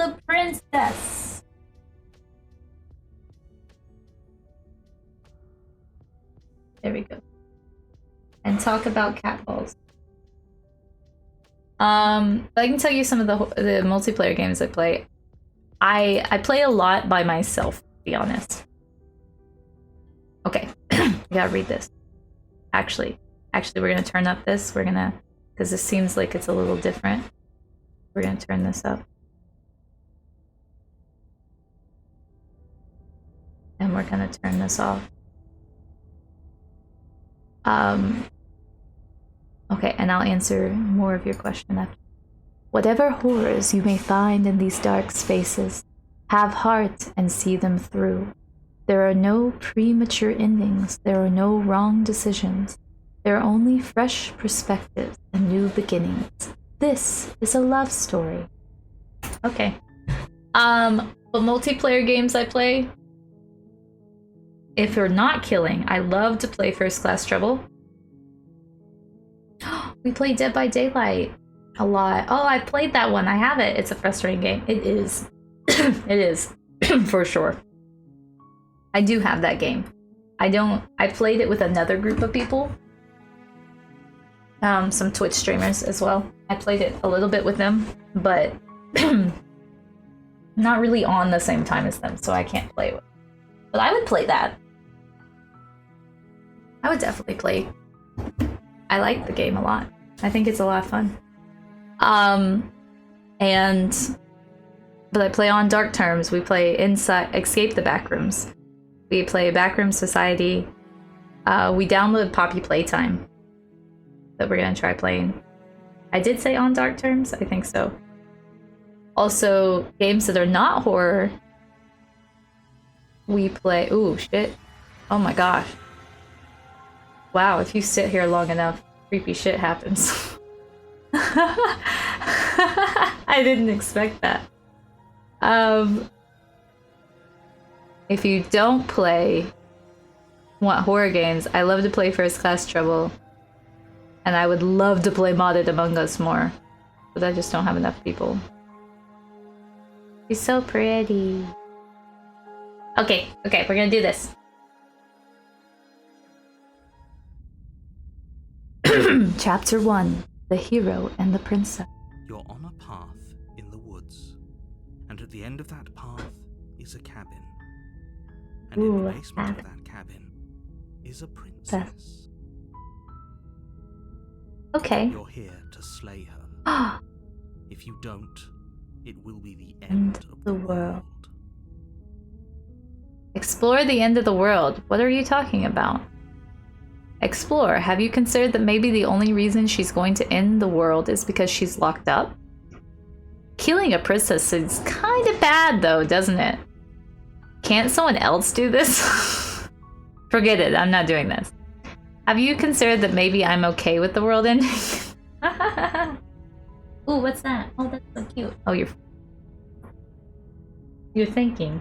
the princess. There we go. And talk about cat balls. I can tell you some of the multiplayer games I play. I play a lot by myself, to be honest. Okay, I gotta read this. Actually, we're gonna turn up this. Because this seems like it's a little different. We're gonna turn this up. And we're gonna turn this off. Okay, and I'll answer more of your question after. Whatever horrors you may find in these dark spaces, have heart and see them through. There are no premature endings. There are no wrong decisions. There are only fresh perspectives and new beginnings. This is a love story. Okay. What multiplayer games I play? If you're not killing, I love to play First Class Trouble. We play Dead by Daylight a lot. Oh, I played that one. I have it. It's a frustrating game. It is. It is. For sure. I do have that game. I played it with another group of people. Some Twitch streamers as well. I played it a little bit with them, but not really on the same time as them, so I can't play with them. But I would play that. I would definitely play. I like the game a lot. I think it's a lot of fun. But I play on Dark Terms. We play inside Escape the Backrooms. We play Backroom Society. We download Poppy Playtime that we're gonna try playing. I did say on Dark Terms, I think so. Also, games that are not horror. We play. Ooh, shit. Oh my gosh. Wow, if you sit here long enough, creepy shit happens. I didn't expect that. If you don't want horror games, I love to play First Class Trouble. And I would love to play Modded Among Us more. But I just don't have enough people. She's so pretty. Okay, we're gonna do this. Chapter 1. The Hero and the Princess. You're on a path in the woods. And at the end of that path is a cabin. And in the basement of that cabin is a princess. Okay. You're here to slay her. If you don't, it will be the end of the world. Explore the end of the world. What are you talking about? Explore. Have you considered that maybe the only reason she's going to end the world is because she's locked up? Killing a princess is kind of bad though, doesn't it? Can't someone else do this? Forget it, I'm not doing this. Have you considered that maybe I'm okay with the world ending? Ooh, what's that? Oh, that's so cute. Oh, you're thinking.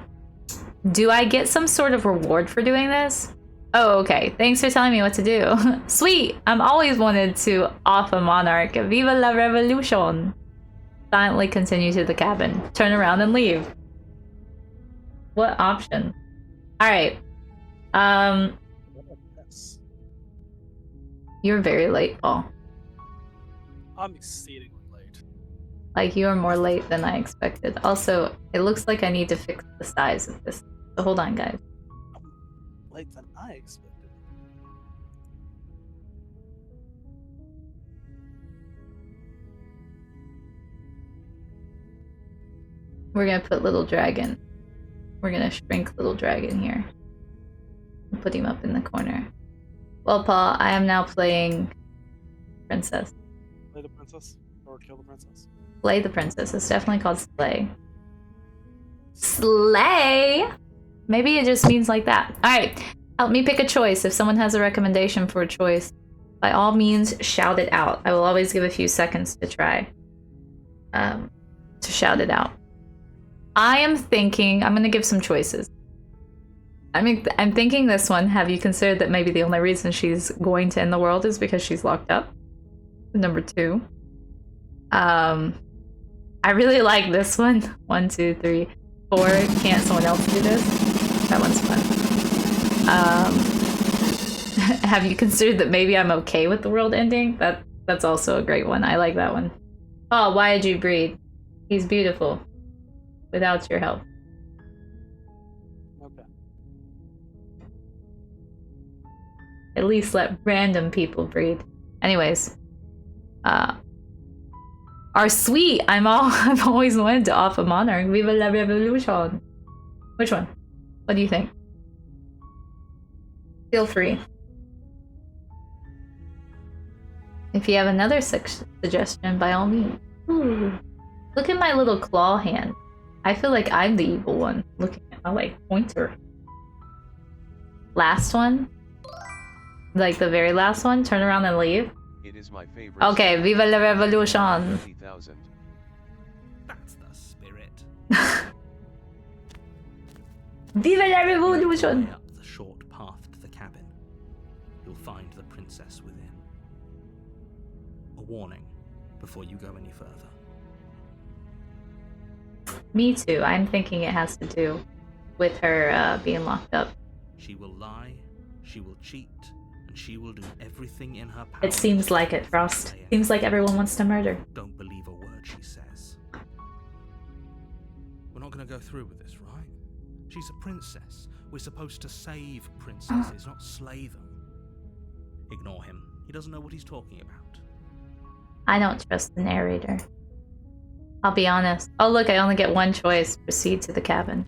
Do I get some sort of reward for doing this? Oh, okay. Thanks for telling me what to do. Sweet! I'm always wanted to off a monarch. Viva la revolution! Silently continue to the cabin. Turn around and leave. What option? Alright. You're very late, Paul. I'm exceedingly late. Like, you are more late than I expected. Also, it looks like I need to fix the size of this. So hold on, guys. I'm late than I expected. We're gonna put Little Dragon. We're gonna shrink Little Dragon here. And put him up in the corner. Well, Paul, I am now playing Princess. Play the princess? Or kill the princess? Slay the Princess. It's definitely called Slay. Slay! Maybe it just means like that. Alright, help me pick a choice. If someone has a recommendation for a choice, by all means, shout it out. I will always give a few seconds to try to shout it out. I am thinking, I'm going to give some choices. I'm thinking this one. Have you considered that maybe the only reason she's going to end the world is because she's locked up? Number 2. I I really like this one. 1, 2, 3, 4. Can't someone else do this? That one's fun. Have you considered that maybe I'm okay with the world ending? That's also a great one. I like that one. Oh, why did you breed? He's beautiful. Without your help. Okay. At least let random people breed. Anyways. Are sweet. I've always wanted to offer monarch. Viva la revolution. Which one? What do you think? Feel free. If you have another suggestion, by all means. Ooh. Look at my little claw hand. I feel like I'm the evil one. Looking at my like pointer. Last one? Like the very last one? Turn around and leave? It is my favorite. Okay, viva la revolution. 50,000. That's the spirit. Viva la revolution! Way up the short path to the cabin, you'll find the princess within. A warning before you go any further. Me too. I'm thinking it has to do with her being locked up. She will lie, she will cheat, and she will do everything in her power. It seems like it, Frost. Seems like everyone wants to murder. Don't believe a word she says. We're not going to go through with this, right? She's a princess. We're supposed to save princesses, not slay them. Ignore him. He doesn't know what he's talking about. I don't trust the narrator. I'll be honest. Oh look, I only get one choice. Proceed to the cabin.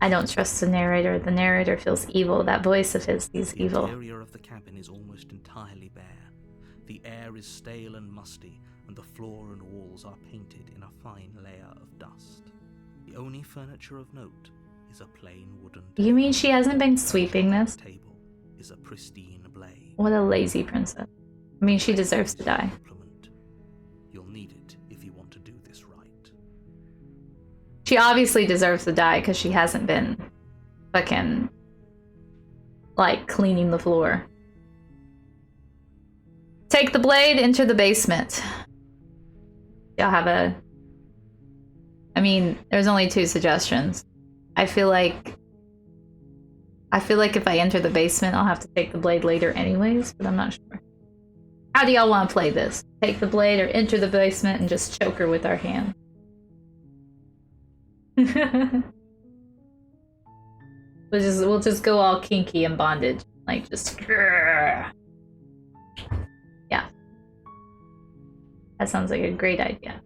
I don't trust the narrator. The narrator feels evil. That voice of his is evil. The interior of the cabin is almost entirely bare. The air is stale and musty, and the floor and walls are painted in a fine layer of dust. The only furniture of note is a plain wooden table. You mean she hasn't been sweeping this? The table is a pristine blade. What a lazy princess. I mean, she deserves to die. You'll need it if you want to do this right. She obviously deserves to die because she hasn't been fucking like cleaning the floor. Take the blade, enter the basement. Y'all have a... I mean, there's only 2 suggestions. I feel like if I enter the basement, I'll have to take the blade later anyways, but I'm not sure. How do y'all want to play this? Take the blade or enter the basement and just choke her with our hand? We'll just go all kinky and bondage. Like, just... Yeah. That sounds like a great idea.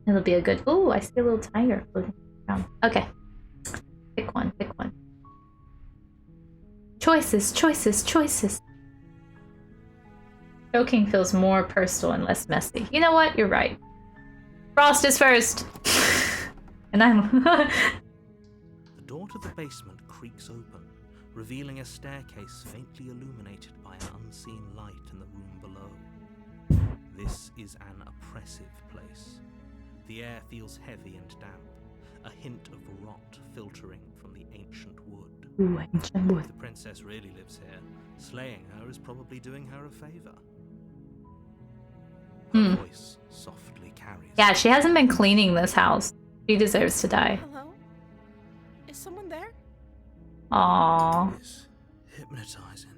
It'll be a good... Ooh, I see a little tiger floating around. Okay. Pick one, pick one. Choices, choices, choices. Choking feels more personal and less messy. You know what? You're right. Frost is first. And I'm... The door to the basement creaks open, revealing a staircase faintly illuminated by an unseen light in the room below. This is an oppressive place. The air feels heavy and damp, a hint of rot filtering from the ancient wood. Ooh, ancient wood. If the princess really lives here, slaying her is probably doing her a favor. Her voice softly carries. Yeah, she hasn't been cleaning this house. She deserves to die. Hello? Is someone there? Aww. It's hypnotizing.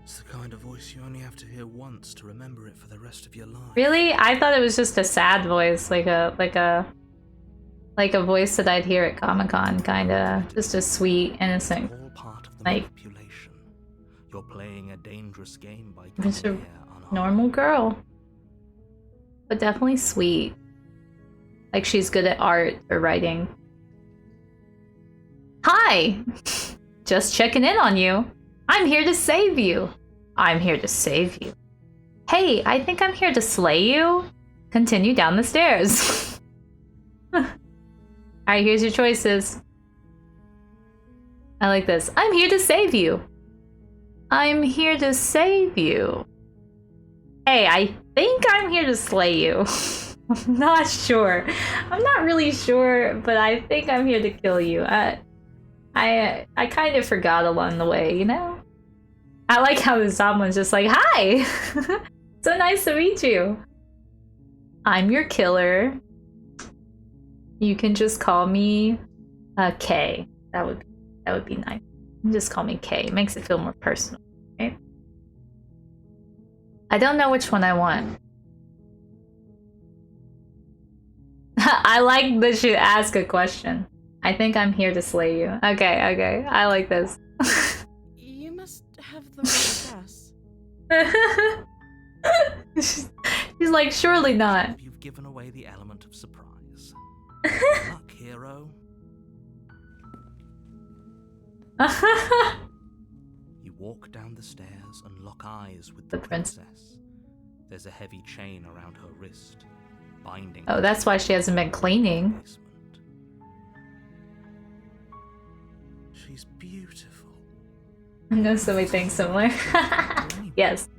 It's the kind of voice you only have to hear once to remember it for the rest of your life. Really? I thought it was just a sad voice, like a voice that I'd hear at Comic-Con, kinda. Just a sweet, innocent. All part of the like- manipulation. You're playing a dangerous game by Just coming a here unarmed. normal girl. But definitely sweet. Like she's good at art or writing. Hi! Just checking in on you. I'm here to save you. I'm here to save you. Hey, I think I'm here to slay you. Continue down the stairs. Alright, here's your choices. I like this. I'm here to save you. I'm here to save you. Hey, I think I'm here to slay you. I'm not sure. I'm not really sure, but I think I'm here to kill you. I kind of forgot along the way, you know? I like how the someone's just like, hi! So nice to meet you. I'm your killer. You can just call me K. That would be nice. You just call me K. It makes it feel more personal, right? I don't know which one I want. I like that you ask a question. I think I'm here to slay you. Okay. I like this. You must have the right address. She's like, surely not. You've given away the element of surprise. Luck, hero. You walk down the stairs and lock eyes with the princess. There's a heavy chain around her wrist, binding. Oh, that's why she hasn't been cleaning. She's beautiful. I know so many things similar. Yes.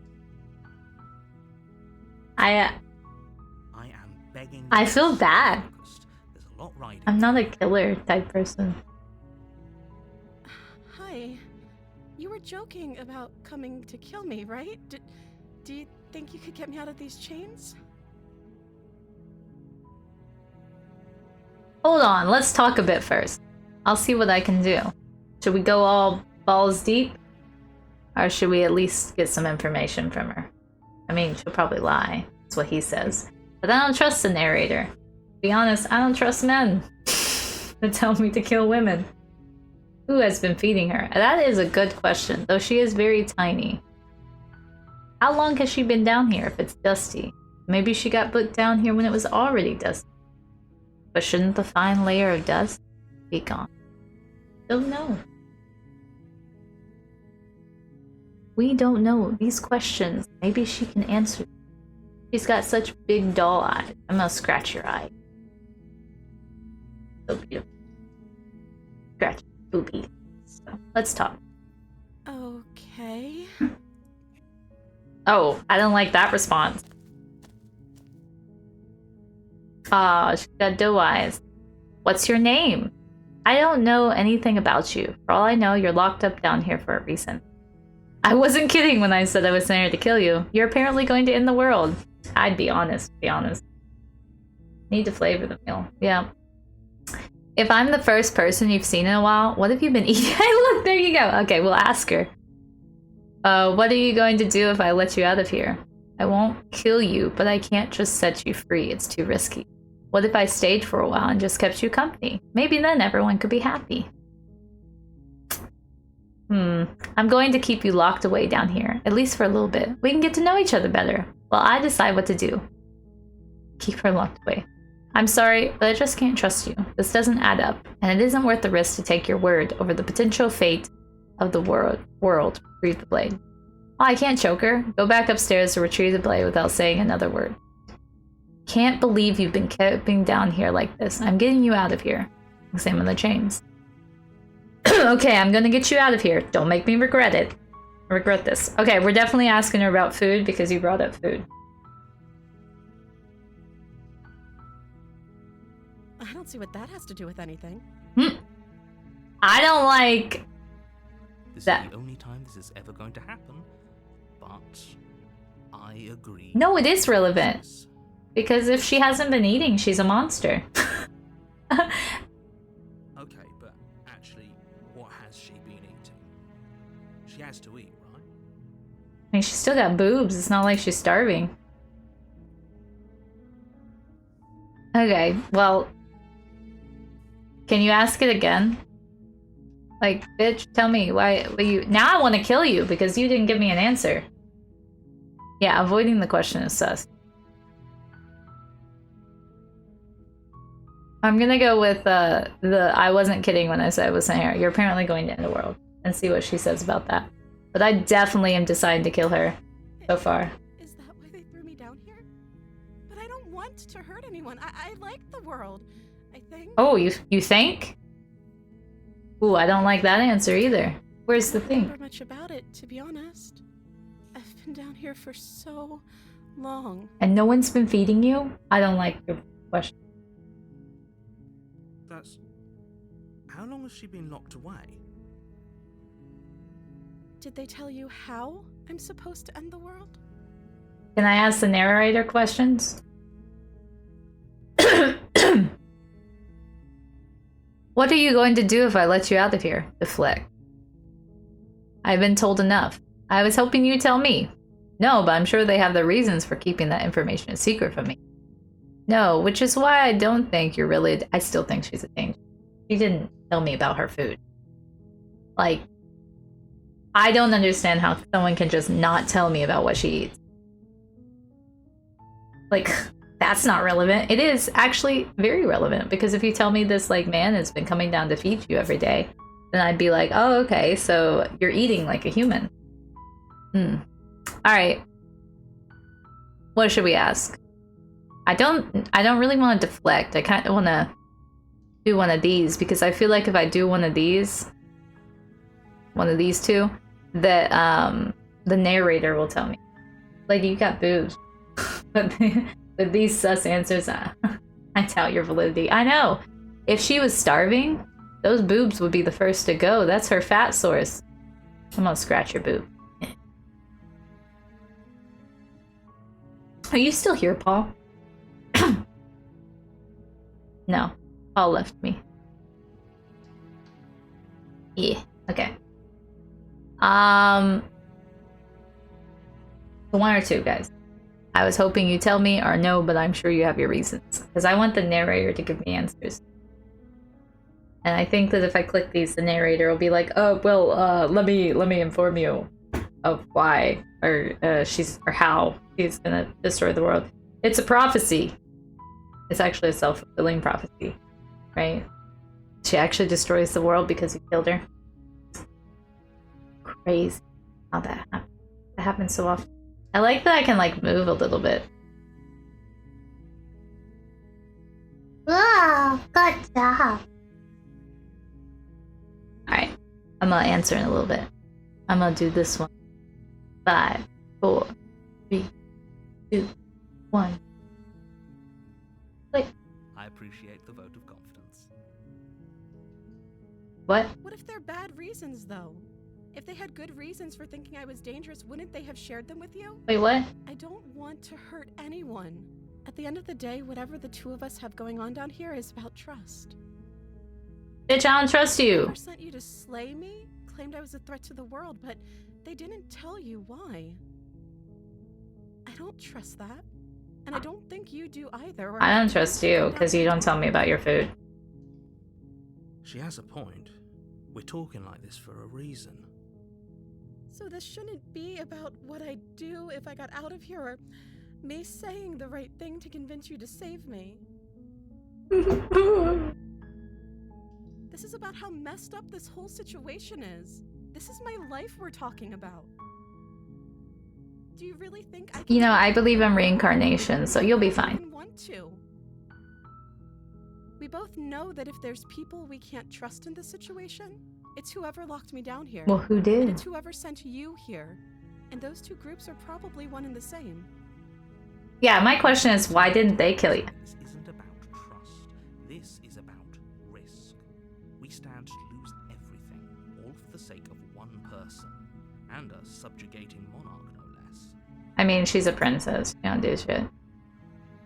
I am begging. I feel bad. There's a lot riding. I'm not a killer type person. Hi. You were joking about coming to kill me, right? Do you think you could get me out of these chains? Hold on, let's talk a bit first. I'll see what I can do. Should we go all balls deep? Or should we at least get some information from her? I mean, she'll probably lie. That's what he says. But I don't trust the narrator. To be honest, I don't trust men that tell me to kill women. Who has been feeding her? That is a good question, though she is very tiny. How long has she been down here if it's dusty? Maybe she got put down here when it was already dusty. But shouldn't the fine layer of dust be gone? Don't know. We don't know these questions. Maybe she can answer. She's got such big doll eyes. I'm gonna scratch your eye. So beautiful. Scratch your booby. So let's talk. Okay. Oh, I don't like that response. Ah, she's got doe eyes. What's your name? I don't know anything about you. For all I know, you're locked up down here for a reason. I wasn't kidding when I said I was sent here to kill you. You're apparently going to end the world. I'd be honest, Need to flavor the meal. Yeah. If I'm the first person you've seen in a while, what have you been eating? Look, there you go. Okay, we'll ask her. What are you going to do if I let you out of here? I won't kill you, but I can't just set you free. It's too risky. What if I stayed for a while and just kept you company? Maybe then everyone could be happy. I'm going to keep you locked away down here, at least for a little bit. We can get to know each other better. While I decide what to do. Keep her locked away. I'm sorry, but I just can't trust you. This doesn't add up, and it isn't worth the risk to take your word over the potential fate of the world. Retrieve the blade. Oh, I can't choke her. Go back upstairs to retrieve the blade without saying another word. Can't believe you've been keeping down here like this. I'm getting you out of here. Examine the chains. Okay, I'm gonna get you out of here. Don't make me regret it. Regret this. Okay, we're definitely asking her about food because you brought up food. I don't see what that has to do with anything. I don't like this that. Is the only time this is ever going to happen, but I agree. No, it is relevant. Because if she hasn't been eating, she's a monster. Okay, but actually, what has she been eating? She has to eat, right? I mean, she's still got boobs. It's not like she's starving. Okay, well... Can you ask it again? Like, bitch, tell me, why you... Now I want to kill you because you didn't give me an answer. Yeah, avoiding the question is sus. I'm gonna go with the I wasn't kidding when I said I was saying her. You're apparently going to end the world. And see what she says about that. But I definitely am deciding to kill her so far. Is that why they threw me down here? But I don't want to hurt anyone. I like the world, I think. Oh, you think? Ooh, I don't like that answer either. Where's the I don't thing? remember much about it, to be honest. I've been down here for so long. And no one's been feeding you? I don't like your question. That's... How long has she been locked away? Did they tell you how I'm supposed to end the world? Can I ask the narrator questions? What are you going to do if I let you out of here? Deflect. I've been told enough. I was hoping you'd tell me. No, but I'm sure they have their reasons for keeping that information a secret from me. No, which is why I don't think you're really... I still think she's a danger. She didn't tell me about her food. Like, I don't understand how someone can just not tell me about what she eats. Like, that's not relevant. It is actually very relevant, because if you tell me this, like, man has been coming down to feed you every day, then I'd be like, oh, okay, so you're eating like a human. Alright. What should we ask? I don't really want to deflect. I kind of want to do one of these, because I feel like if I do one of these two, that the narrator will tell me. Like, you got boobs. But with these sus answers, I doubt your validity. I know. If she was starving, those boobs would be the first to go. That's her fat source. I'm gonna scratch your boob. Are you still here, Paul? No. Paul left me. Yeah. Okay. One or two, guys. I was hoping you'd tell me, or no, but I'm sure you have your reasons. Because I want the narrator to give me answers. And I think that if I click these, the narrator will be like, oh, well, let me inform you of why, or how she's gonna destroy the world. It's a prophecy. It's actually a self-fulfilling prophecy, right? She actually destroys the world because you killed her. Crazy how that happens. That happens so often. I like that I can, like, move a little bit. Wow, good job. Alright. I'm gonna answer in a little bit. I'm gonna do this one. 5, 4, 3, 2, 1. Click. I appreciate the vote of confidence. What? What if they're bad reasons, though? If they had good reasons for thinking I was dangerous, wouldn't they have shared them with you? Wait, what? I don't want to hurt anyone. At the end of the day, whatever the two of us have going on down here is about trust. Bitch, I don't trust you. Whoever sent you to slay me claimed I was a threat to the world, but they didn't tell you why. I don't trust that. And I don't think you do either. I don't trust you, because you don't tell me about your food. She has a point. We're talking like this for a reason. So this shouldn't be about what I'd do if I got out of here, or me saying the right thing to convince you to save me. This is about how messed up this whole situation is. This is my life we're talking about. Do you really think I can... You know, I believe in reincarnation, so you'll be fine. I want to. We both know that if there's people we can't trust in this situation, it's whoever locked me down here. Well, who And did? it's whoever sent you here. And those two groups are probably one and the same. Yeah, my question is, why didn't they kill you? This isn't about trust. This is about risk. We stand to lose everything, all for the sake of one person, and a subjugating monarch, no less. I mean, she's a princess. She don't do shit.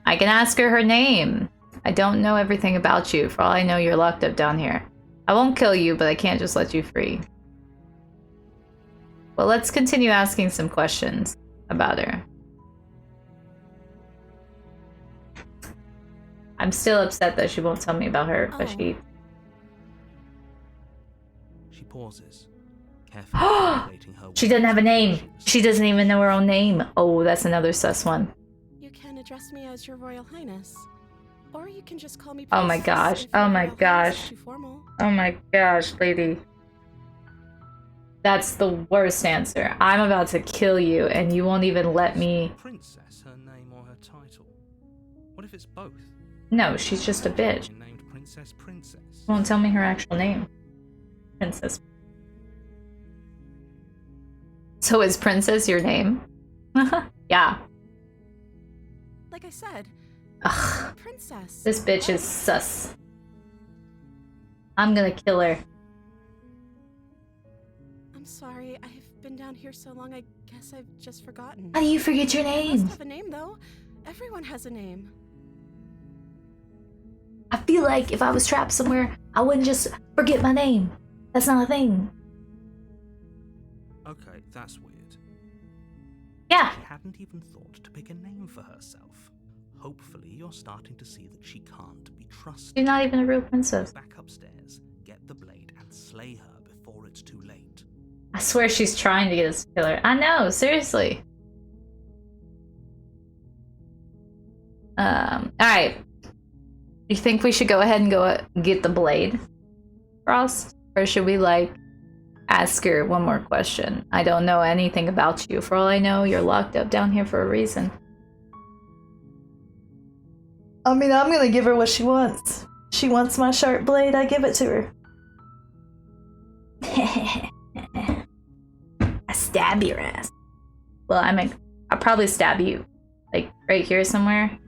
I can ask her name. I don't know everything about you. For all I know, you're locked up down here. I won't kill you, but I can't just let you free. Well, let's continue asking some questions about her. I'm still upset that she won't tell me about her, but she... She pauses, carefully formulating her She doesn't have a name. words. She doesn't even know her own name. Oh, that's another sus one. You can address me as your Royal Highness. Or you can just call me Oh my Princess gosh. if Oh your my Royal Highness gosh. is too formal. Oh my gosh, lady. That's the worst answer. I'm about to kill you, and you won't even let me... Princess, her name or her title? What if it's both? No, she's just a bitch. She named Princess Princess. Won't tell me her actual name. Princess. So is Princess your name? Yeah. Like I said, Ugh. Princess. This bitch is sus. I'm gonna kill her. I'm sorry, I've been down here so long, I guess I've just forgotten. How do you forget your I name? must have a name, though. Everyone has a name. I feel like if I was trapped somewhere, I wouldn't just forget my name. That's not a thing. Okay, that's weird. Yeah. She hadn't even thought to pick a name for herself. Hopefully you're starting to see that she can't be trusted. She's not even a real princess. Back upstairs, get the blade and slay her before it's too late. I swear she's trying to get us to kill her. I know, seriously. Alright. You think we should go ahead and go get the blade, Frost? Or should we, like, ask her one more question? I don't know anything about you. For all I know, you're locked up down here for a reason. I mean, I'm gonna give her what she wants. She wants my sharp blade, I give it to her. I stab your ass. Well, I'll probably stab you. Like, right here somewhere.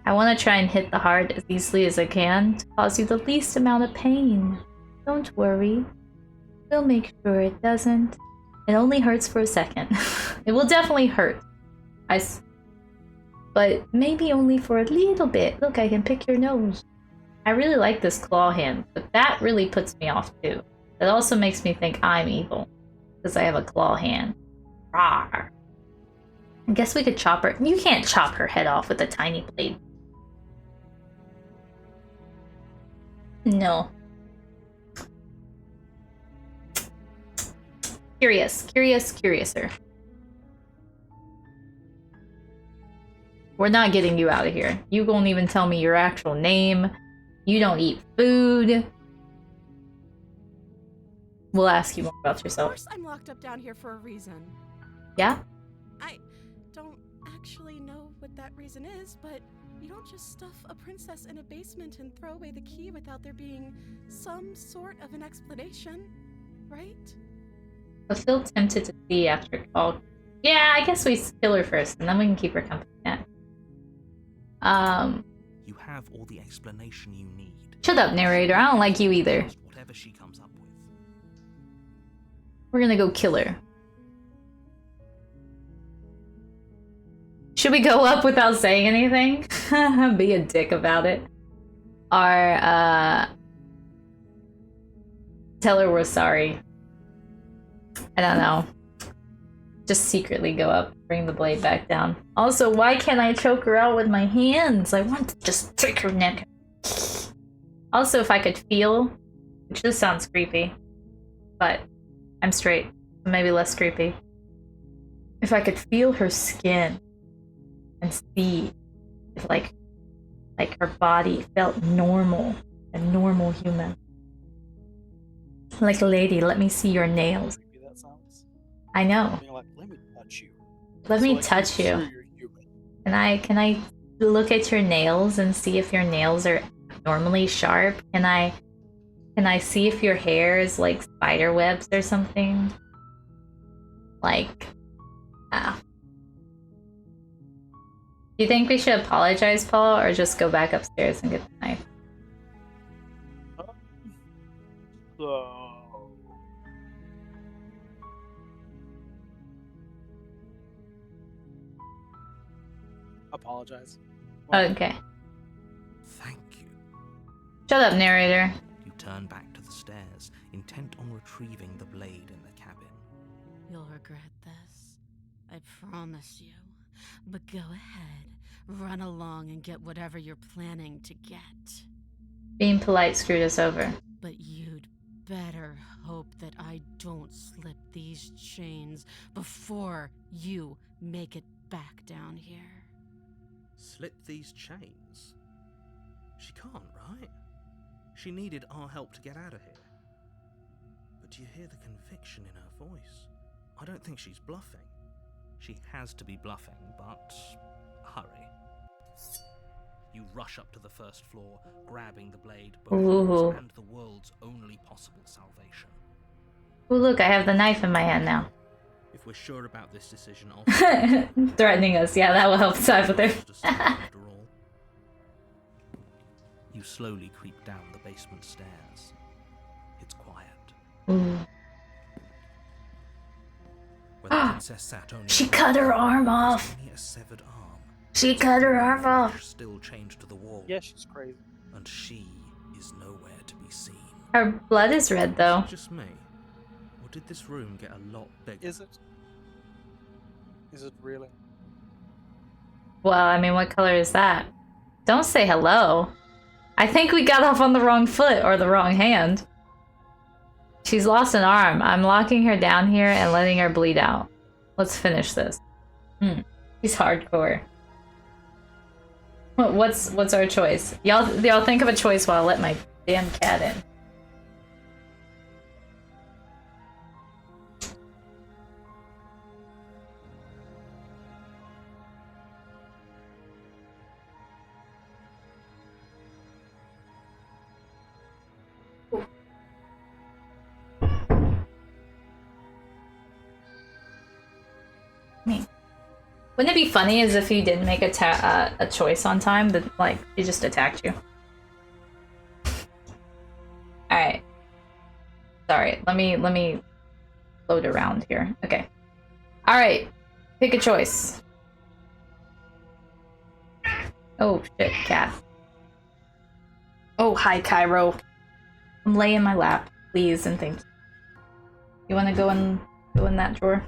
I want to try and hit the heart as easily as I can to cause you the least amount of pain. Don't worry. We'll make sure it doesn't. It only hurts for a second. It will definitely hurt. But maybe only for a little bit. Look, I can pick your nose. I really like this claw hand, but that really puts me off too. It also makes me think I'm evil. Because I have a claw hand. Rawr. I guess we could chop her. You can't chop her head off with a tiny blade. No. Curiouser. We're not getting you out of here. You won't even tell me your actual name. You don't eat food. We'll ask you more about yourself. Of course I'm locked up down here for a reason. Yeah? I don't actually know what that reason is, but you don't just stuff a princess in a basement and throw away the key without there being some sort of an explanation, right? I feel tempted to see after all. Yeah, I guess we kill her first, and then we can keep her company next. You have all the explanation you need. Shut up, narrator. I don't like you either. Whatever she comes up with. We're gonna go kill her. Should we go up without saying anything? Be a dick about it. Or, tell her we're sorry. I don't know. Just secretly go up, bring the blade back down. Also, why can't I choke her out with my hands? I want to just take her neck. Also, if I could feel, which this sounds creepy, but I'm straight, so maybe less creepy. If I could feel her skin and see if like her body felt normal, a normal human. Like, lady, let me see your nails. Creepy that sounds. I know. Being like, let me touch you. Let So me I can touch be you. sure you're human. Can I look at your nails and see if your nails are normally sharp? Can I see if your hair is like spider webs or something? Like, Do you think we should apologize, Paul, or just go back upstairs and get the knife? So apologize. Okay. Thank you. Shut up, narrator. You turn back to the stairs, intent on retrieving the blade in the cabin. You'll regret this. I promise you. But go ahead. Run along and get whatever you're planning to get. Being polite screwed us over. But you'd better hope that I don't slip these chains before you make it back down here. Slip these chains? She can't, right? She needed our help to get out of here. But do you hear the conviction in her voice? I don't think she's bluffing. She has to be bluffing, but hurry. You rush up to the first floor, grabbing the blade, both yours and the world's only possible salvation. Oh, look, I have the knife in my hand now. If we're sure about this decision, I'll Threatening us, yeah, that will help side with her. After all. You slowly creep down the basement stairs. It's quiet. Ooh. princess sat only She on cut her one arm foot, off. only a severed arm. She cut her arm off. Still chained to the wall. Yeah, she's crazy. And she is nowhere to be seen. Her blood is red, though. Is it just me? Or did this room get a lot bigger? Is it? Is it really? Well, I mean, what color is that? Don't say hello. I think we got off on the wrong foot or the wrong hand. She's lost an arm. I'm locking her down here and letting her bleed out. Let's finish this. He's hardcore. What's our choice? Y'all think of a choice while I let my damn cat in. Wouldn't it be funny as if you didn't make a choice on time that like he just attacked you? All right. Sorry. Let me load around here. Okay. All right. Pick a choice. Oh shit, cat. Oh hi, Cairo. I'm laying in my lap, please and thank you. You want to go in that drawer?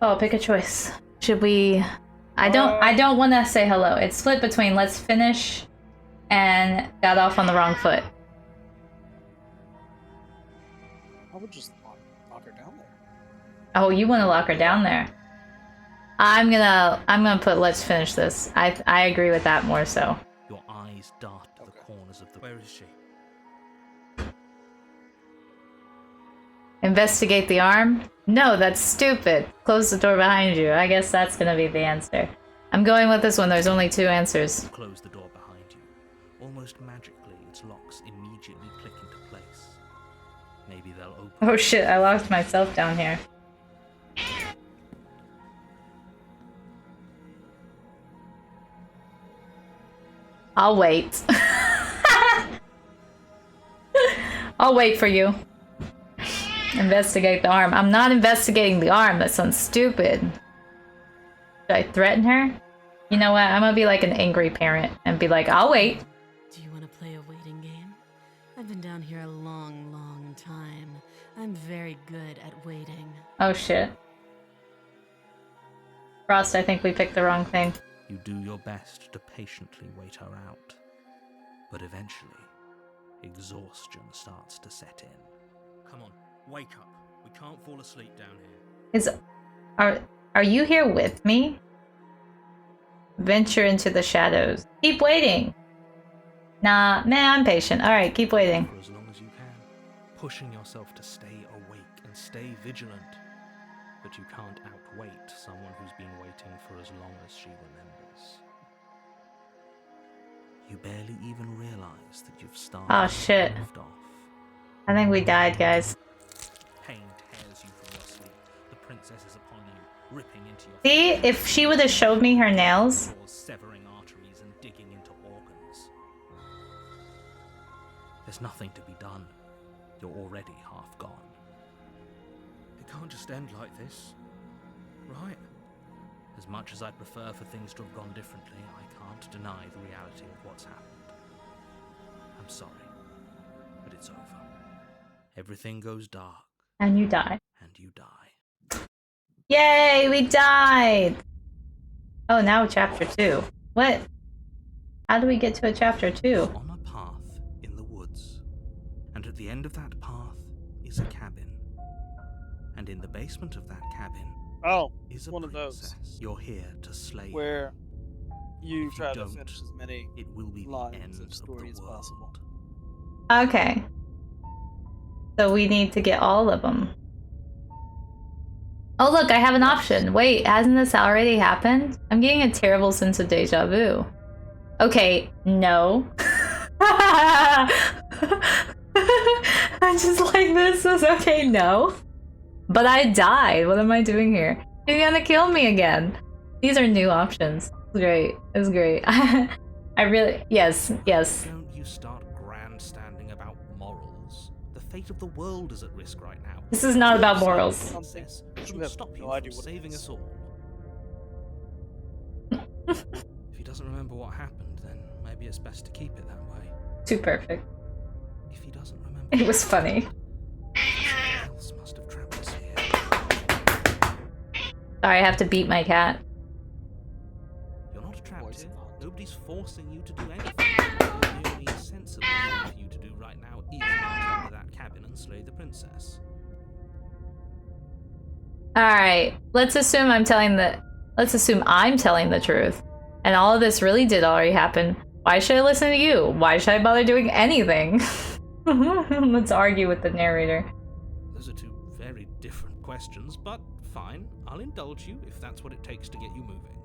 Oh, pick a choice. Should we? I don't want to say hello. It's split between let's finish and got off on the wrong foot. I would just lock her down there. Oh, you want to lock her down there? I'm gonna put let's finish this. I agree with that more so. Your eyes dart to the corners of the. Where is she? Investigate the arm? No, that's stupid. Close the door behind you. I guess that's gonna be the answer. I'm going with this one. There's only two answers. Close the door behind you. Almost magically, its locks immediately click into place. Maybe they'll open. Oh shit, I locked myself down here. I'll wait. I'll wait for you. Investigate the arm. I'm not investigating the arm. That sounds stupid. Should I threaten her? You know what? I'm gonna be like an angry parent and be like, I'll wait. Do you want to play a waiting game? I've been down here a long, long time. I'm very good at waiting. Oh shit. Frost, I think we picked the wrong thing. You do your best to patiently wait her out. But eventually, exhaustion starts to set in. Come on, wake up. We can't fall asleep down here. Are you here with me? Venture into the shadows. Keep waiting. Nah, man, I'm patient. Alright, keep waiting. For as long as you can. Pushing yourself to stay awake and stay vigilant. But you can't outwait someone who's been waiting for as long as she remembers. You barely even realize that you've started. Oh shit. Off. I think we died, guys. Pain tears you from your sleep. The princess is upon you, ripping into your. See, if she would have showed me her nails. Severing arteries and digging into organs. There's nothing to be done. You're already half gone. It can't just end like this, right? As much as I'd prefer for things to have gone differently, I can't deny the reality of what's happened. I'm sorry, but it's over. Everything goes dark. And you die. And you die. Yay, we died! Oh, now chapter 2. What? How do we get to a chapter 2? On a path in the woods. And at the end of that path is a cabin. And in the basement of that cabin is a one princess. of those. You're here to slay Where you If try to don't, finish as many it will be the lines end of story as the world. possible. Okay. So we need to get all of them. Oh look, I have an option. Wait, hasn't this already happened? I'm getting a terrible sense of deja vu. Okay, no. I'm just like, this is okay, no. But I died. What am I doing here? You're gonna kill me again. These are new options. It's great. It's great. I really, yes. Don't you start grandstanding about morals. The fate of the world is at risk right now. This is not about Saving the morals. princess You shouldn't have stop you no idea from what it saving is. us all. If he doesn't remember what happened, then maybe it's best to keep it that way. Too perfect. If he doesn't remember, It was funny. something else must have trapped us here. Sorry, I have to beat my cat. You're not trapped Voice here. of the hunter. Nobody's forcing you to do anything. The only sensible thing for you to do right now is mount up to that cabin and slay the princess. Alright, let's assume I'm telling the truth. And all of this really did already happen. Why should I listen to you? Why should I bother doing anything? Let's argue with the narrator. Those are two very different questions, but fine. I'll indulge you if that's what it takes to get you moving.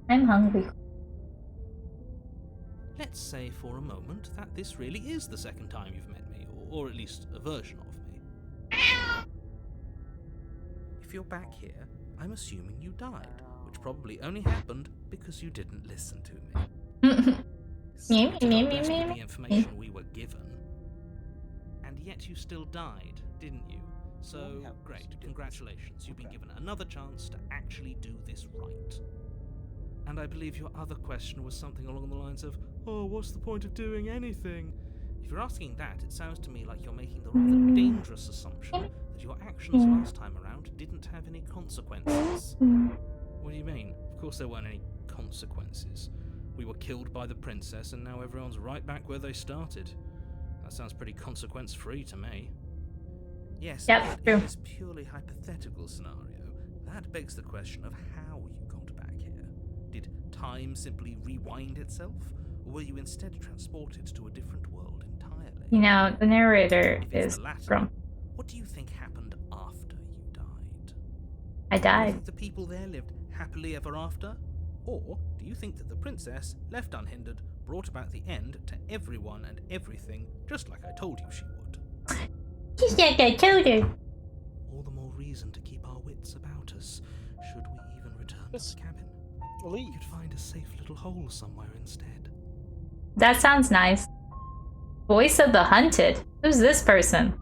I'm hungry. Let's say for a moment that this really is the second time you've met me, or at least a version of me. If you're back here, I'm assuming you died, which probably only happened because you didn't listen to me. Me, You me, got me, most me, of me. the information we were given, and yet you still died, didn't you? So, Yeah, great, you did. congratulations, you've been Okay. given another chance to actually do this right. And I believe your other question was something along the lines of, oh, what's the point of doing anything? If you're asking that, it sounds to me like you're making the rather dangerous assumption that your actions last time around didn't have any consequences. What do you mean? Of course there weren't any consequences. We were killed by the princess and now everyone's right back where they started. That sounds pretty consequence-free to me. Yes, Yep, but true. in this purely hypothetical scenario, that begs the question of how you got back here. Did time simply rewind itself, or were you instead transported to a different world entirely? You know, the narrator If it's is the latter, from. what do you think happened after you died? I Do you died. think the people there lived happily ever after? Or do you think that the princess, left unhindered, brought about the end to everyone and everything, just like I told you she would? Just like I told her. All the more reason to keep our wits about us, should we even return to Yes. the cabin. Leave. We could find a safe little hole somewhere instead. That sounds nice. Voice of the hunted. Who's this person?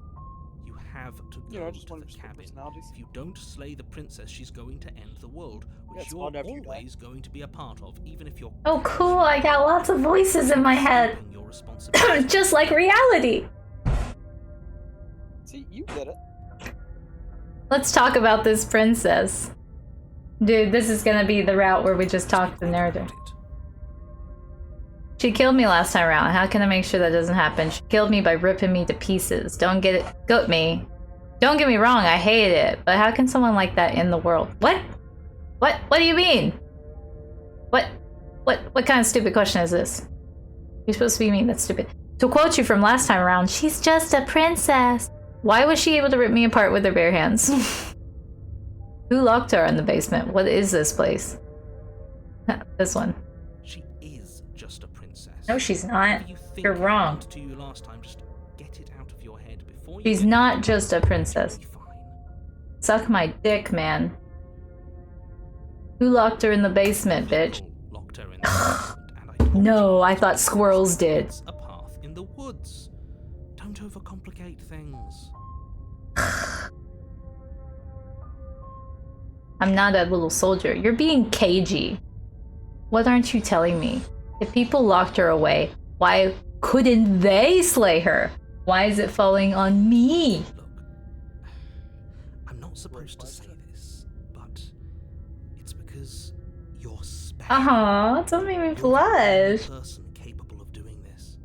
You have to You go know, just to one the of your cabin. personalities. If you don't slay the princess, she's going to end the world, Yeah, which it's you're fun after you die. always going to be a part of, even if you're Oh, cool. I got lots of voices in my head. escaping your responsibility. Just like reality. See, you did it. Let's talk about this princess. Dude, this is gonna be the route where we just talk to the narrator. She killed me last time around. How can I make sure that doesn't happen? She killed me by ripping me to pieces. Don't get it. Goat me. Don't get me wrong, I hate it. But how can someone like that in the world? What? What do you mean? What kind of stupid question is this? You're supposed to be mean. That's stupid. To quote you from last time around, she's just a princess. Why was she able to rip me apart with her bare hands? Who locked her in the basement? What is this place? This one. She is just a princess. No, she's not. Whatever you think You're wrong. happened to you last time, just get it out of your head before you She's get not into just a it. princess. You'll be fine. Suck my dick, man. Who locked her in the basement, bitch? People locked her in the basement, and I told No, you I to thought squirrels did. It's a path in the woods. Don't overcomplicate things. I'm not a little soldier. You're being cagey. What aren't you telling me? If people locked her away, why couldn't they slay her? Why is it falling on me? Look, I'm not supposed to say this, but it's because you're special. Uh-huh, don't make me You're the only blush. person capable of doing this.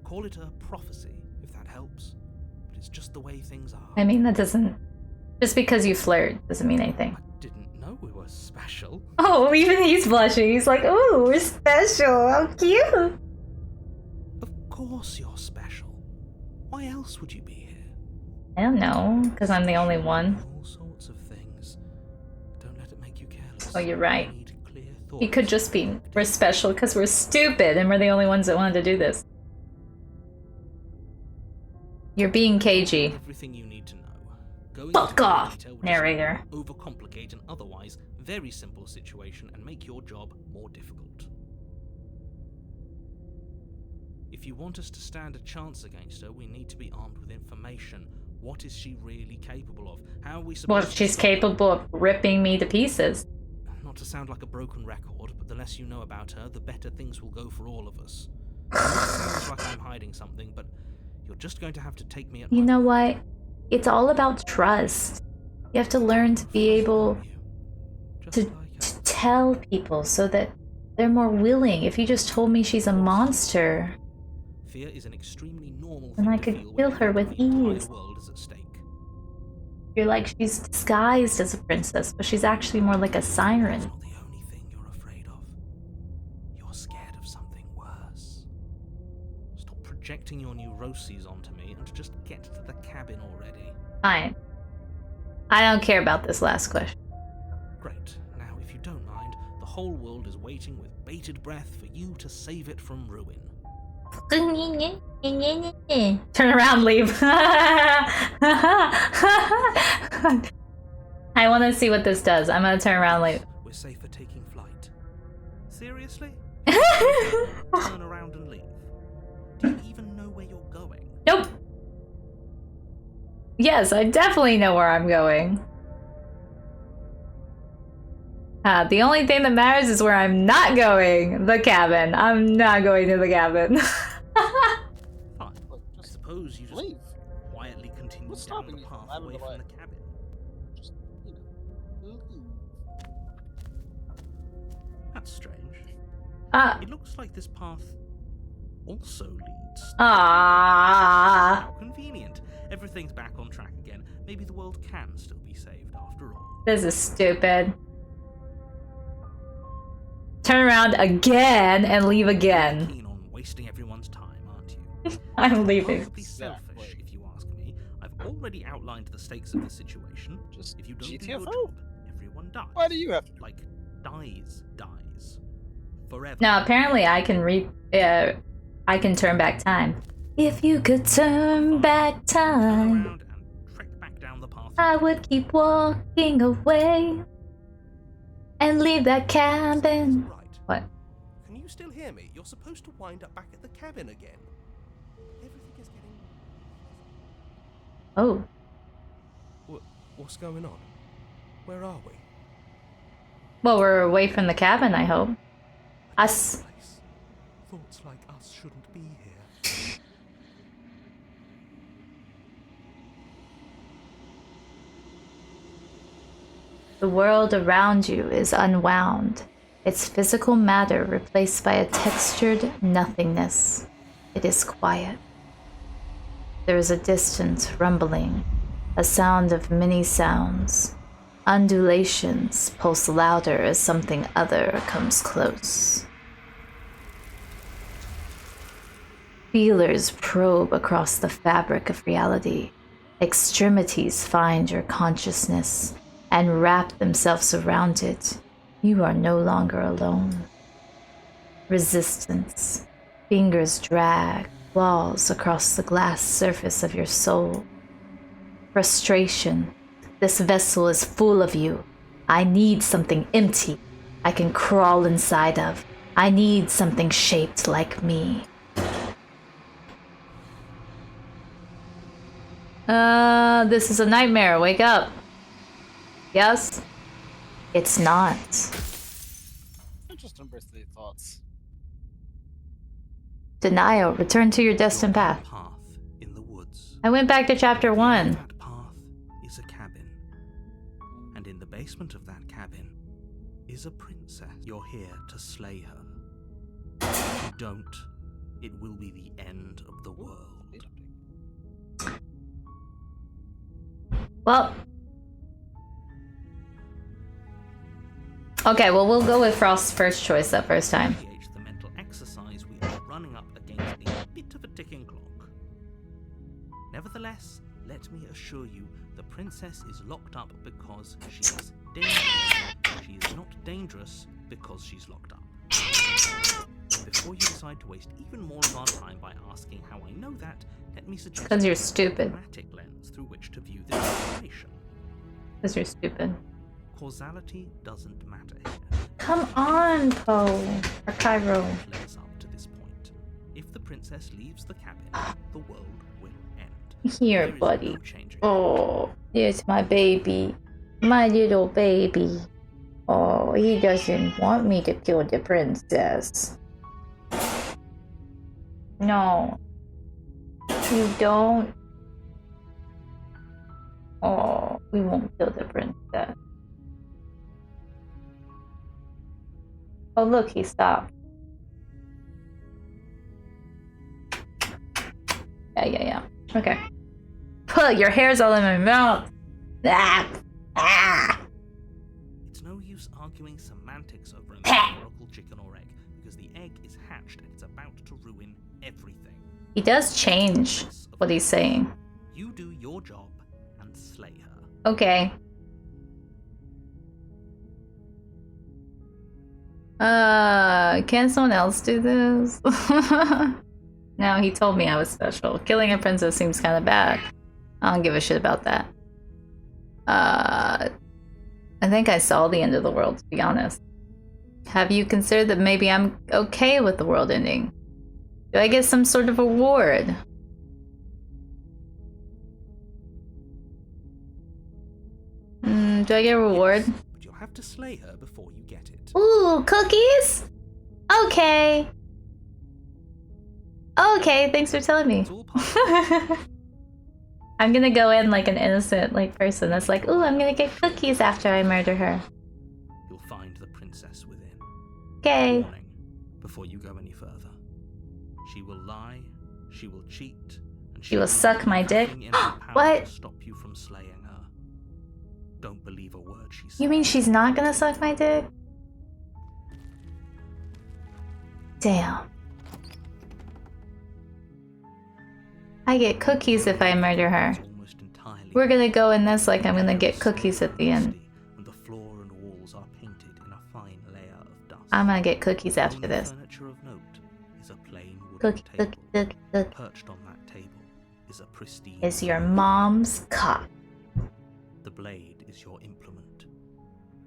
Call it a prophecy, if that helps. But it's just the way things are. I mean, that doesn't... Just because you flirt doesn't mean anything. I didn't know we were special. Oh, even he's blushing. He's like, ooh, we're special. How cute. Of course you're special. Why else would you be here? I don't know, because I'm the only one. All sorts of things. Don't let it make you careless. Oh, you're right. You need clear He could thoughts. just be, we're special because we're stupid and we're the only ones that wanted to do this. You're being cagey. Everything you need to know. Going Fuck into off, detail does narrator. not overcomplicate an otherwise very simple situation and make your job more difficult. If you want us to stand a chance against her, we need to be armed with information. What is she really capable of? How are we supposed Well, to she's stop her? capable of ripping me to pieces. Not to sound like a broken record, but the less you know about her, the better things will go for all of us. It sounds like I'm hiding something, but you're just going to have to take me at You my know word. what? It's all about trust. You have to learn to be able Just to, like her. to tell people so that they're more willing. If you just told me she's a monster, Fear is an extremely normal then thing I to could feel kill when her you think with the entire ease. world is at stake. You're like she's disguised as a princess, but she's actually more like a That's siren. not the only thing you're afraid of. You're scared of something worse. Stop projecting your neuroses onto me and just get to the cabin already. Fine. I don't care about this last question. Great. Now, if you don't mind, the whole world is waiting with bated breath for you to save it from ruin. Turn around, leave. I want to see what this does. I'm gonna turn around, leave. We're safer taking flight. Seriously? Turn around and leave. Do you even know where you're going? Nope. Yes, I definitely know where I'm going. The only thing that matters is where I'm not going. The cabin. I'm not going to the cabin. Fine. Look, I just suppose you just leave. quietly continue What's down stopping the you from path having away the from light? the cabin. Just, you know, leave. That's strange. Ah. It looks like this path also leads to Ah. How convenient. Everything's back on track again. Maybe the world can still be saved after all. This is stupid. Turn around again and leave again. Keen on wasting everyone's time, aren't you? I'm leaving. Possibly selfish, Exactly. if you ask me. I've already outlined the stakes of the situation. Just If you don't do GTFO. your job, everyone dies. Why do you have to? Like, dies. Forever. Now, apparently I can I can turn back time. If you could turn back Turn time, around and trek back down the path. I would keep walking away and leave that cabin. Right. What? Can you still hear me? You're supposed to wind up back at the cabin again. Everything is getting... Oh, What's going on? Where are we? well, we're away from the cabin, I hope. Us. Place. Thoughts like us shouldn't be here. The world around you is unwound, its physical matter replaced by a textured nothingness. It is quiet. There is a distant rumbling, a sound of many sounds. Undulations pulse louder as something other comes close. Feelers probe across the fabric of reality. Extremities find your consciousness and wrap themselves around it. You are no longer alone. Resistance. Fingers drag claws across the glass surface of your soul. Frustration. This vessel is full of you. I need something empty I can crawl inside of. I need something shaped like me. This is a nightmare. Wake up. Yes? It's not. Just embrace the thoughts. Denial. Return to your destined path. Path in the woods. I went back to chapter 1. That path is a cabin. And in the basement of that cabin is a princess. You're here to slay her. If you don't, it will be the end of the world. Well. Okay, well, we'll go with Frost's first choice that first time. Appreciate the mental exercise we are running up against a bit of a ticking clock. Nevertheless, let me assure you, the princess is locked up because she's dangerous. She is not dangerous because she's locked up. Before you decide to waste even more of our time by asking how I know that, let me suggest 'Cause you're a stupid. pragmatic lens through which to view this information. Because you're stupid. Causality doesn't matter here. Come on, Poe. Or Cairo. Led us up to this point. If the princess leaves the cabin, the world will end. Here, There is buddy. no changing. Oh, it's my baby. My little baby. Oh, he doesn't want me to kill the princess. No. You don't. Oh, we won't kill the princess. Oh, look, he stopped. Yeah. Okay. Put your hair's all in my mouth. Ah. It's no use arguing semantics over a metaphorical chicken or egg, because the egg is hatched and it's about to ruin everything. He does change what he's saying. You do your job and slay her. Okay. Can someone else do this? No, he told me I was special. Killing a princess seems kind of bad. I don't give a shit about that. I think I saw the end of the world, to be honest. Have you considered that maybe I'm okay with the world ending? Do I get some sort of reward? Do I get a reward? Yes, but you'll have to slay her before you get it. Ooh, cookies? Okay. Okay, thanks for telling me. It's all part of I'm gonna go in like an innocent person that's like, ooh, I'm gonna get cookies after I murder her. You'll find the princess within. Okay. Warning, before you go any further. She will lie, she will cheat, and She will suck my dick? nothing in her power What? to stop you from slaying her. Don't believe a word she says. You mean she's not gonna suck my dick? Damn. I get cookies if I murder her. It's almost entirely We're gonna go in this like I'm gonna get cookies at the end. and the floor and walls are painted in a fine layer of dust. I'm gonna get cookies after Only this. furniture of note is a plain wooden Cookie, table. cookie. Perched on that table is a pristine. Is your mom's cock. The blade is your implement.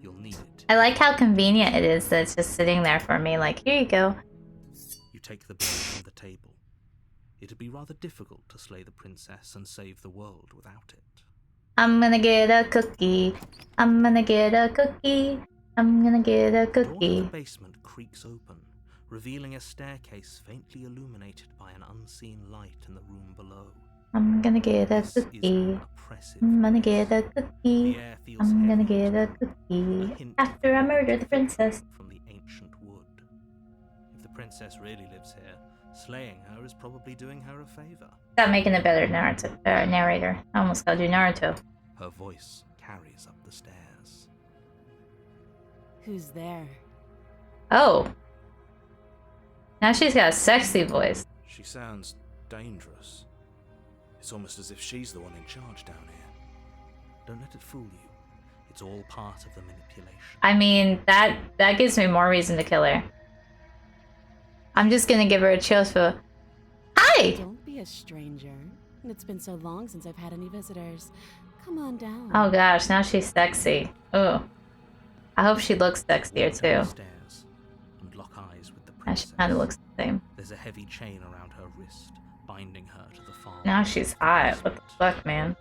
You'll need it. I like how convenient it is that it's just sitting there for me, like, here you go. You take the blade from the table. It'd be rather difficult to slay the princess and save the world without it. I'm gonna get a cookie. I'm gonna get a cookie. I'm gonna get a The door of cookie. the basement creaks open, revealing a staircase faintly illuminated by an unseen light in the room below. I'm gonna get a This is cookie. an oppressive I'm gonna place. get a cookie. The air feels I'm gonna heavy, get a a cookie. hint After I of murder the thick princess. from the ancient wood. If the princess really lives here, slaying her is probably doing her a favor. Stop making a better narrator. I almost called you Naruto. Her voice carries up the stairs. Who's there? Oh. Now she's got a sexy voice. She sounds dangerous. It's almost as if she's the one in charge down here. Don't let it fool you. It's all part of the manipulation. I mean, that gives me more reason to kill her. I'm just gonna give her a cheerful hi! Don't be a stranger. It's been so long since I've had any visitors. Come on down. Oh gosh, now she's sexy. Oh. I hope she looks sexier Walk down the too. stairs and lock eyes with the Now she princess. kinda looks the same. There's a heavy chain around her wrist, binding her to the farm. Now she's hot. What the fuck, man?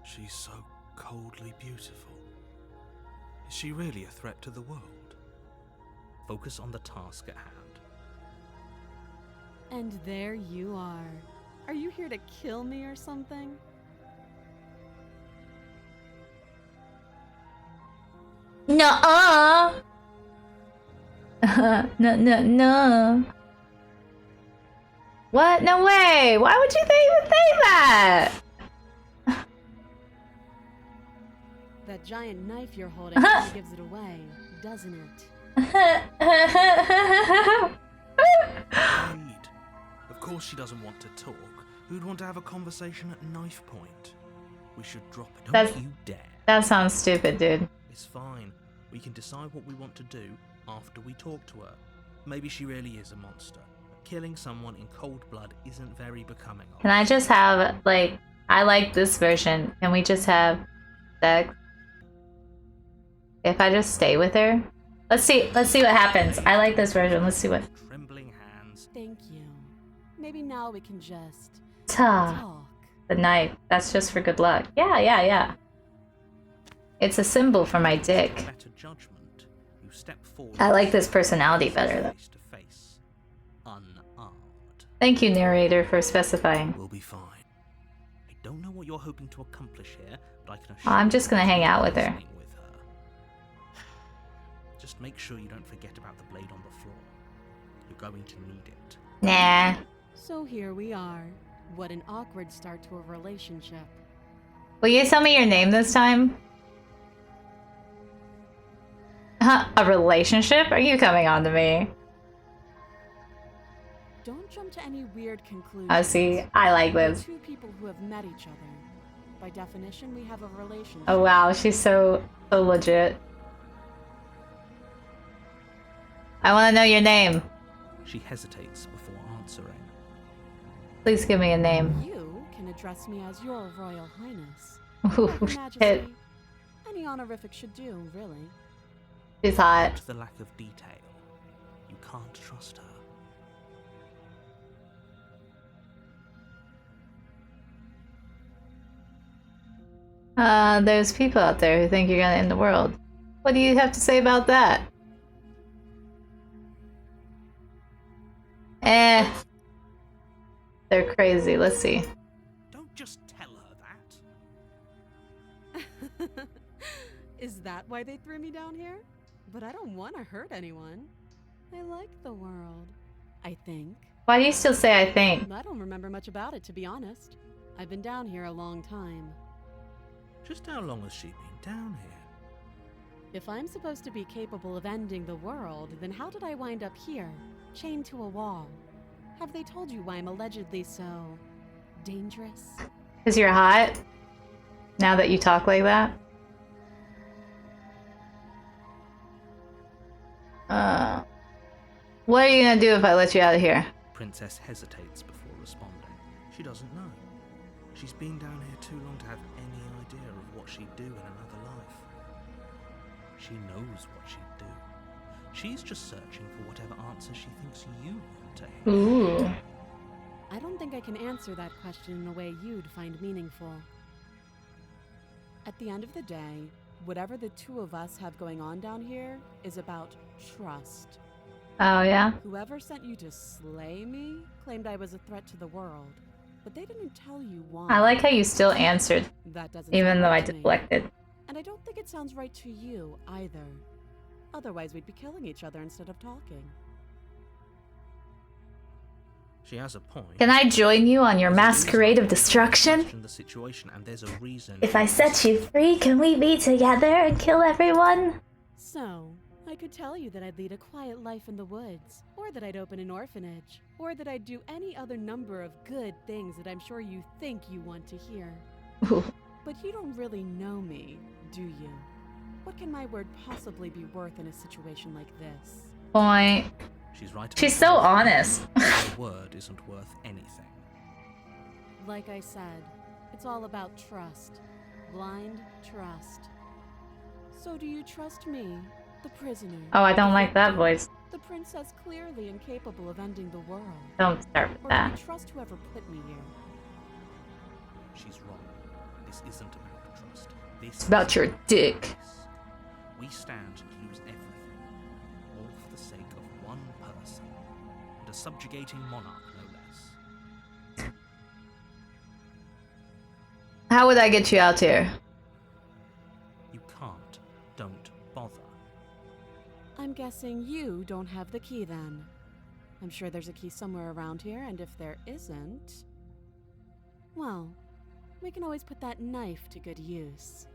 She's so coldly beautiful. Is she really a threat to the world? Focus on the task at hand. And there you are. Are you here to kill me or something? No. No. What? No way. Why would you even think that? That giant knife you're holding kinda gives it away, doesn't it? Indeed. Of course she doesn't want to talk. Who'd want to have a conversation at knife point? We should drop it. Don't That's- you dare. That sounds stupid, dude. It's fine. We can decide what we want to do after we talk to her. Maybe she really is a monster. Killing someone in cold blood isn't very becoming of Can I just have, like, I like this version. Can we just have sex? If I just stay with her? Let's see what happens. I like this version. Let's see what. Trembling hands. Thank you. maybe now we can just Ta. talk. The knife. That's just for good luck. Yeah. It's a symbol for my dick. Better judgment, you step forward. I like this personality better though. Face to face, unarmed. Thank you, narrator, for specifying. We'll be fine. I don't know what you're hoping to accomplish here, but I can assure I'm just gonna hang out with her. listening with her. Just make sure you don't forget about the blade on the floor. You're going to need it. Nah. So here we are. What an awkward start to a relationship. Will you tell me your name this time? Huh? A relationship? Are you coming on to me? Don't jump to any weird conclusions. Oh, see, I like We're this. two people who have met each other. By definition, we have a relationship. Oh wow, she's so legit. I want to know your name. She hesitates before answering. Please give me a name. You can address me as your Royal Highness. Ooh, Or Her shit. Majesty. Any honorific should do, really. She's hot. But the lack of detail, you can't trust her. There's people out there who think you're gonna end the world. What do you have to say about that? They're crazy. Let's see. Don't just tell her that. Is that why they threw me down here? But I don't want to hurt anyone. I like the world, I think. Why do you still say I think? I don't remember much about it, to be honest. I've been down here a long time. Just how long has she been down here? If I'm supposed to be capable of ending the world, then how did I wind up here, chained to a wall? Have they told you why I'm allegedly so dangerous? Because you're hot? Now that you talk like that? What are you gonna do if I let you out of here? Princess hesitates before responding. She doesn't know. She's been down here too long to have any idea of what she'd do in another life. She knows what she'd do. She's just searching for whatever answer she thinks you want to hear. Ooh. I don't think I can answer that question in a way you'd find meaningful. At the end of the day, whatever the two of us have going on down here is about trust. Oh, yeah? Whoever sent you to slay me claimed I was a threat to the world, but they didn't tell you why. I like how you still answered, That doesn't even sound though I right to me. deflected. And I don't think it sounds right to you either. Otherwise, we'd be killing each other instead of talking. She has a point. Can I join you on your There's a masquerade reason of why you destruction? question the situation, and there's a reason. If I set you free, can we be together and kill everyone? So, I could tell you that I'd lead a quiet life in the woods, or that I'd open an orphanage, or that I'd do any other number of good things that I'm sure you think you want to hear. Ooh. But you don't really know me, do you? What can my word possibly be worth in a situation like this? Point. She's right. She's so honest. Her word isn't worth anything. Like I said, it's all about trust. Blind trust. So do you trust me, the prisoner? Oh, I don't like that voice. The princess clearly incapable of ending the world. Don't start with Or do that. you trust whoever put me here? She's wrong. This isn't about trust. This It's about is your about dick. peace. We stand to lose everything, all for the sake of one person, and a subjugating monarch, no less. How would I get you out here? You can't. Don't bother. I'm guessing you don't have the key then. I'm sure there's a key somewhere around here, and if there isn't, well, we can always put that knife to good use.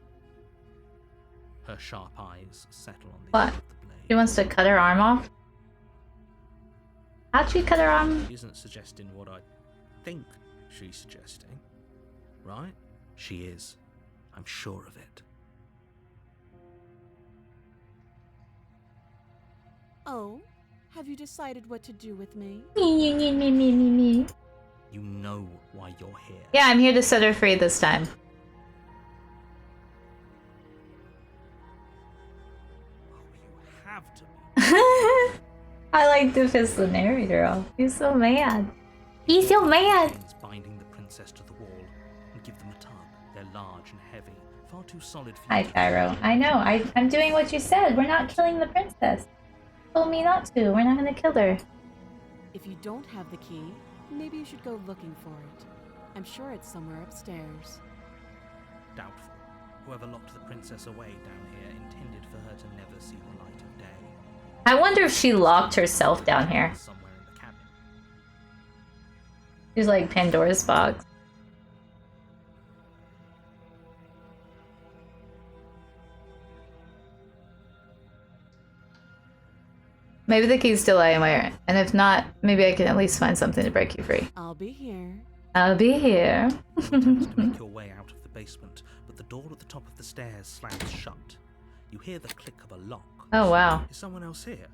Her sharp eyes settle on the What? edge of the blade. She wants to cut her arm off? How'd she cut her arm? She isn't suggesting what I think she's suggesting, right? She is. I'm sure of it. Oh, have you decided what to do with me? Me. You know why you're here. Yeah, I'm here to set her free this time. Oh, you have to be. I like to piss the narrator off. He's so mad. He's your man. Chains binding the princess to the wall and give them a tug. They're large and heavy, far too solid for Hi, you to Cairo. I know. I'm doing what you said. We're not killing the princess. You told me not to. We're not gonna kill her. If you don't have the key, maybe you should go looking for it. I'm sure it's somewhere upstairs. Doubtful. Whoever locked the princess away down here intended for her to never see the light of day. I wonder if she locked herself down here. Somewhere in the cabin. She's like Pandora's box. Maybe the key's still anywhere, and if not, maybe I can at least find something to break you free. I'll be here. I'll be here. You attempt to make your way out of the basement, but the door at the top of the stairs slams shut. You hear the click of a lock. Oh, wow. Is someone else here?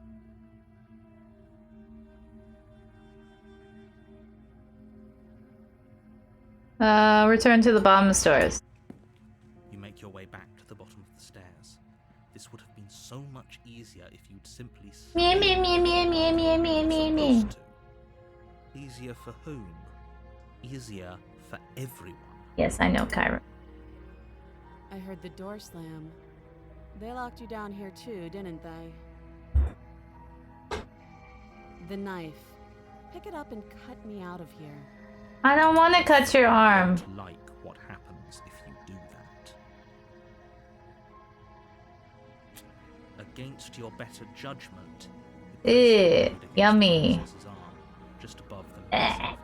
Return to the bottom stairs. You make your way back to the bottom of the stairs. This would have been so much easier if you'd simply Me, me, me, me, me, me, me, me, me. Easier for whom? Easier for everyone. Yes, I know, Cairo. I heard the door slam. They locked you down here too, didn't they? The knife. Pick it up and cut me out of here. I don't want to cut your arm. Don't like what happens if you do that. Against your better judgment. Ew, yummy. Arm, just above the massive,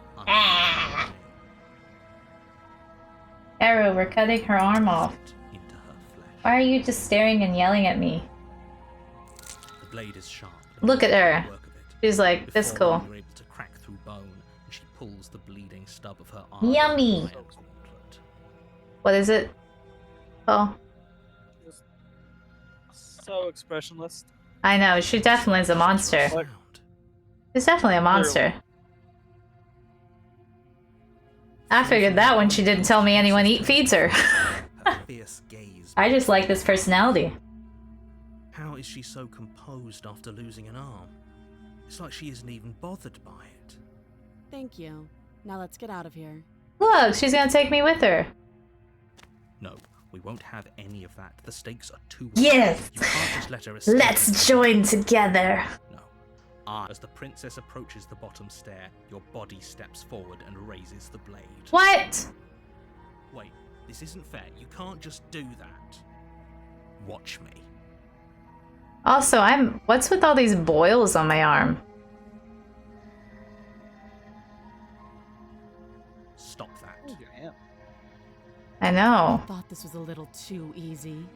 Cairo, we're cutting her arm off. into her flesh. Why are you just staring and yelling at me? The blade is sharp. Look at her. Work of it. She's like, this Before cool. you're able to crack through bone, and she pulls the bleeding stub of her arm. Yummy. with an iron gauntlet. What is it? Oh, So expressionless. I know. She definitely is a monster. What? She's definitely a monster. I figured that when she didn't tell me anyone feeds her. Her fierce gaze. I just like this personality. How is she so composed after losing an arm? It's like she isn't even bothered by it. Thank you. Now let's get out of here. Look, she's gonna take me with her. No, we won't have any of that. The stakes are too Yes! high. You can't just let her escape. Let's join together. No. As the princess approaches the bottom stair, your body steps forward and raises the blade. What? Wait, this isn't fair. You can't just do that. Watch me. Also, what's with all these boils on my arm? Stop that. Oh, damn. I know. Thought this was a little too easy.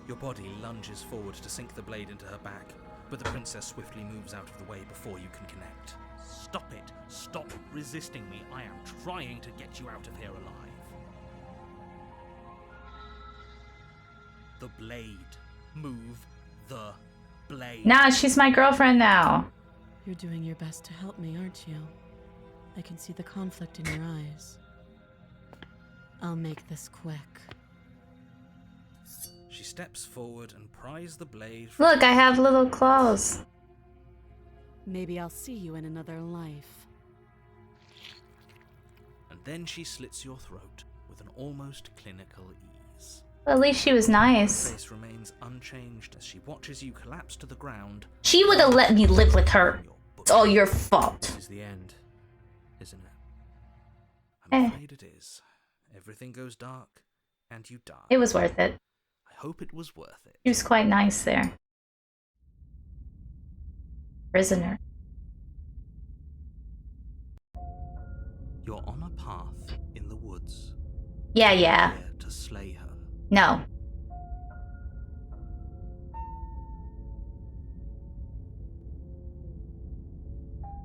Your body lunges forward to sink the blade into her back, but the princess swiftly moves out of the way before you can connect. Stop it! Stop resisting me! I am trying to get you out of here alive. The blade. Move the blade. Nah, she's my girlfriend now. You're doing your best to help me, aren't you? I can see the conflict in your eyes. I'll make this quick. She steps forward and pries the blade from Look, I have little claws. Maybe I'll see you in another life. and then she slits your throat with an almost clinical ease. Well, at least she was Her nice. face remains unchanged as she watches you collapse to the ground. She would have let me live with her. It's all your fault. This is the end, isn't it? I'm Eh. afraid it is. Everything goes dark, and you die. It was worth it. I hope it was worth it. She was quite nice there. Prisoner. You're on a path in the woods. Yeah. There to slay her. No.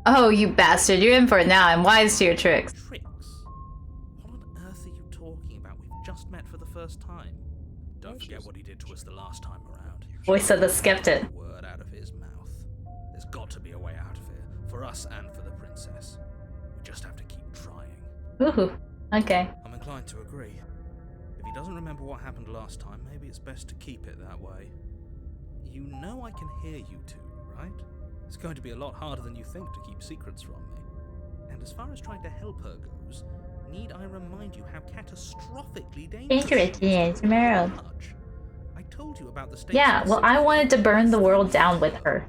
Oh, you bastard. You're in for it now. I'm wise to your tricks. Tricks? What on earth are you talking about? We've just met for the first time. Don't forget what he did to us the last time around. Voice of the skeptic. Word out of his mouth. There's got to be a way out of here. For us and for the princess. We just have to keep trying. Ooh. Okay. I'm inclined to agree. If he doesn't remember what happened last time, maybe it's best to keep it that way. You know I can hear you two, right? It's going to be a lot harder than you think to keep secrets from me. And as far as trying to help her goes, need I remind you how catastrophically dangerous she is to the Emerald. large? I told you about the stakes. Yeah, well, I wanted to burn the world down with her.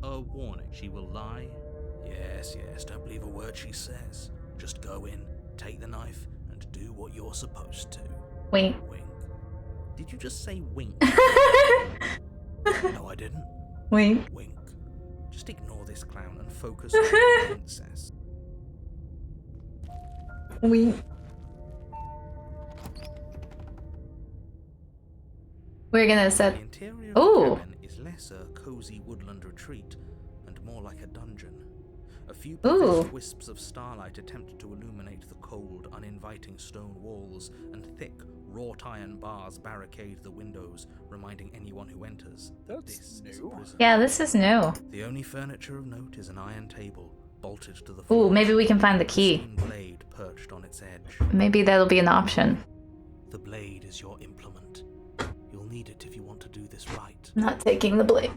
A warning, she will lie. Yes, don't believe a word she says. Just go in, take the knife, and do what you're supposed to. Wink. Wink. Did you just say wink? No, I didn't. Wink. Wink. Just ignore this clown and focus on the princess. Wink. We're gonna set. The interior of the Ooh. cabin is less a cozy woodland retreat and more like a dungeon. A few Ooh. pervasive wisps of starlight attempt to illuminate the cold, uninviting stone walls, and thick, wrought iron bars barricade the windows, reminding anyone who enters That's this is a new. prison. Yeah, this is new. The only furniture of note is an iron table, bolted to the floor. Ooh, maybe we can find the a key. stone blade perched on its edge. Maybe that'll be an option. The blade is your implement. You'll need it if you want to do this right. I'm not taking the blade.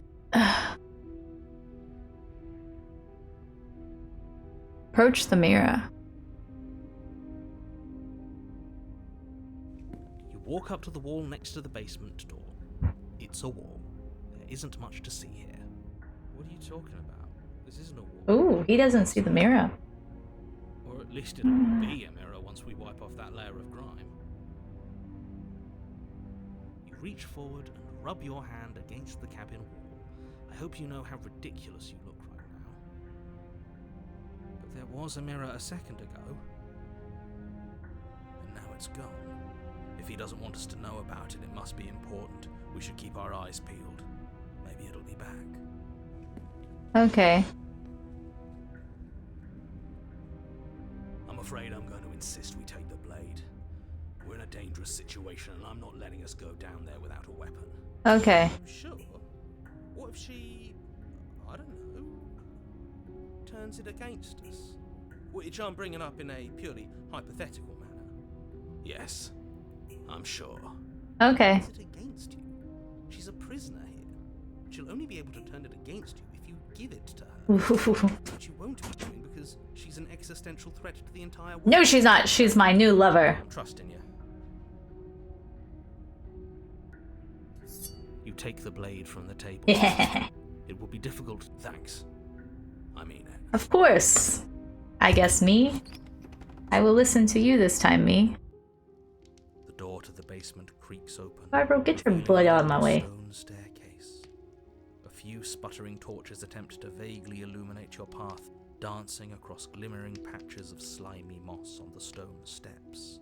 Approach the mirror. You walk up to the wall next to the basement door. It's a wall. There isn't much to see here. What are you talking about? This isn't a wall. Ooh, he doesn't see the mirror. Or at least it'll be a mirror once we wipe off that layer of grime. You reach forward and rub your hand against the cabin wall. I hope you know how ridiculous you look right now. But there was a mirror a second ago. And now it's gone. If he doesn't want us to know about it, it must be important. We should keep our eyes peeled. Maybe it'll be back. Okay. I'm afraid I'm going to insist we take the blade. We're in a dangerous situation and I'm not letting us go down there without a weapon. Okay. Sure. What if she, I don't know, turns it against us? Which I'm bringing up in a purely hypothetical manner. Yes, I'm sure. Okay. Turns it against you? She's a prisoner here. She'll only be able to turn it against you if you give it to her. Ooh. Which you won't be doing because she's an existential threat to the entire world. No, she's not. She's my new lover. I'm trusting you. You take the blade from the table. Yeah. It will be difficult. Thanks. I mean it. Of course. I guess me. I will listen to you this time, me. The door to the basement creaks open. Barbara, get your revealing butt a out of my way. stone staircase. A few sputtering torches attempt to vaguely illuminate your path, dancing across glimmering patches of slimy moss on the stone steps.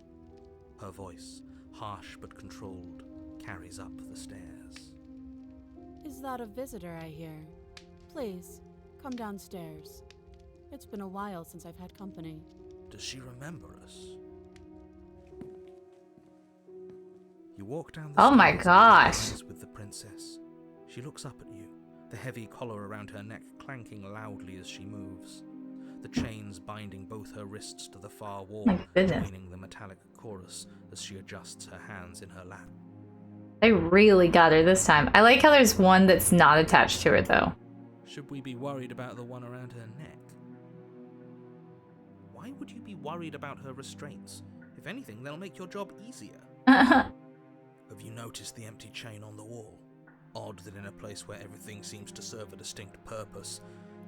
Her voice, harsh but controlled, carries up the stairs. Is that a visitor I hear? Please, come downstairs. It's been a while since I've had company. Does she remember us? You walk down the Oh my stairs gosh. and with the princess. She looks up at you, the heavy collar around her neck clanking loudly as she moves. The chains binding both her wrists to the far wall, My goodness. joining the metallic chorus as she adjusts her hands in her lap. They really got her this time. I like how there's one that's not attached to her, though. Should we be worried about the one around her neck? Why would you be worried about her restraints? If anything, they'll make your job easier. Have you noticed the empty chain on the wall? Odd that in a place where everything seems to serve a distinct purpose,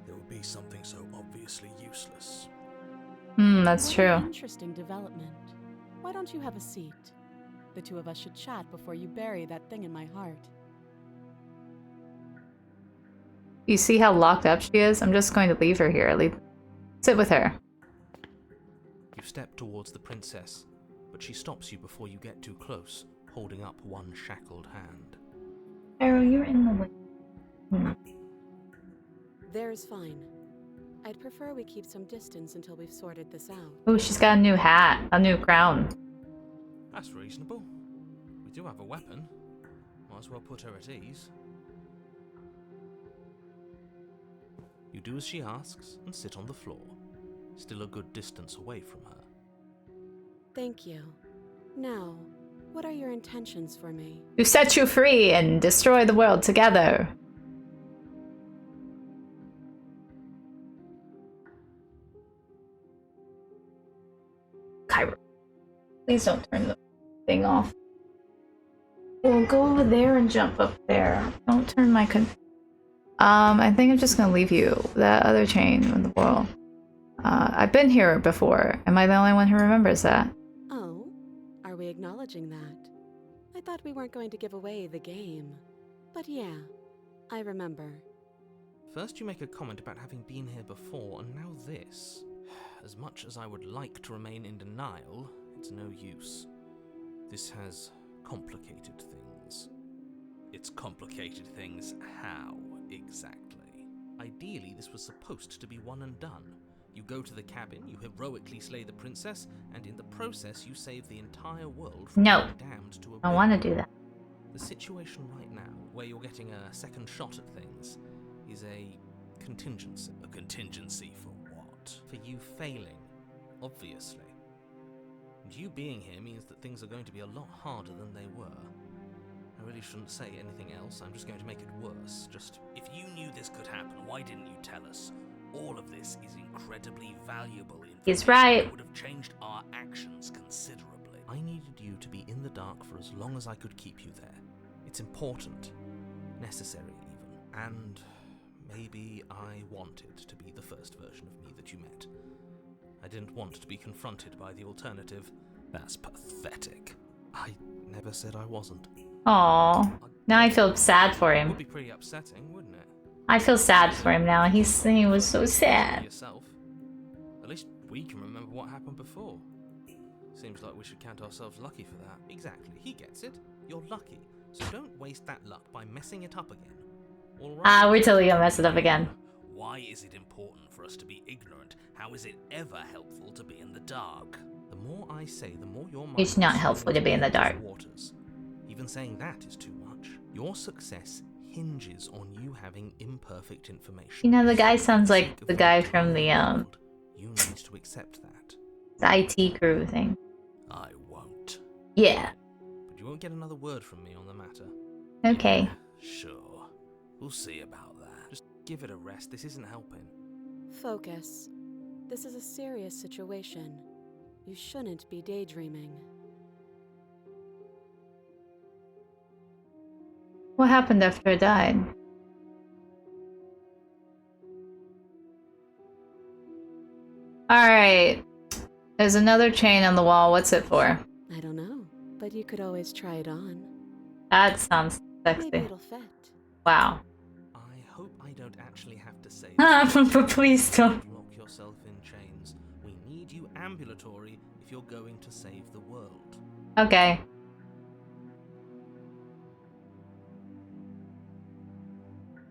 there would be something so obviously useless. That's What true. an interesting development. Why don't you have a seat? The two of us should chat before you bury that thing in my heart. You see how locked up she is? I'm just going to leave her here. Sit with her. You step towards the princess, but she stops you before you get too close, holding up one shackled hand. Arrow, you're in the way. There's fine. I'd prefer we keep some distance until we've sorted this out. Oh, she's got a new hat. A new crown. That's reasonable. We do have a weapon. Might as well put her at ease. You do as she asks and sit on the floor, still a good distance away from her. Thank you. Now, what are your intentions for me? To set you free and destroy the world together. Kyra, please don't turn the thing off. We'll go over there and jump up there. Don't turn my I think I'm just gonna leave you that other chain in the wall. I've been here before. Am I the only one who remembers that? Oh, are we acknowledging that? I thought we weren't going to give away the game. But yeah, I remember. First you make a comment about having been here before, and now this. As much as I would like to remain in denial, it's no use. This has complicated things. It's complicated things how, exactly? Ideally, this was supposed to be one and done. You go to the cabin, you heroically slay the princess, and in the process you save the entire world from No. being damned to I want to do that. The situation right now, where you're getting a second shot at things, is a contingency. A contingency for what? For you failing, obviously. And you being here means that things are going to be a lot harder than they were. I really shouldn't say anything else, I'm just going to make it worse. Just, if you knew this could happen, why didn't you tell us? All of this is incredibly valuable information. He's right. It would have changed our actions considerably. I needed you to be in the dark for as long as I could keep you there. It's important. Necessary, even. And maybe I wanted to be the first version of me that you met. I didn't want to be confronted by the alternative. That's pathetic. I never said I wasn't. Aww. Now I feel sad for It him. would be pretty upsetting, wouldn't it? I feel sad for him now. He was so sad. Yourself. At least we can remember what happened before. Seems like we should count ourselves lucky for that. Exactly. He gets it. You're lucky. So don't waste that luck by messing it up again. All right? We're totally gonna mess it up again. Why is it important for us to be ignorant? How is it ever helpful to be in the dark? The more I say, the more your mind... It's not helpful to be in the dark. Waters. Even saying that is too much. Your success hinges on you having imperfect information. You know, the guy sounds like the guy from the You need to accept that. IT crew thing. I won't. Yeah. But you won't get another word from me on the matter. Okay. Sure. We'll see about that. Just give it a rest. This isn't helping. Focus. This is a serious situation. You shouldn't be daydreaming. What happened after I died? Alright. There's another chain on the wall. What's it for? I don't know, but you could always try it on. That sounds Maybe sexy. it'll fit. Wow. I hope I don't actually have to say But please don't. lock yourself in chains. We need you ambulatory if you're going to save the world. Okay.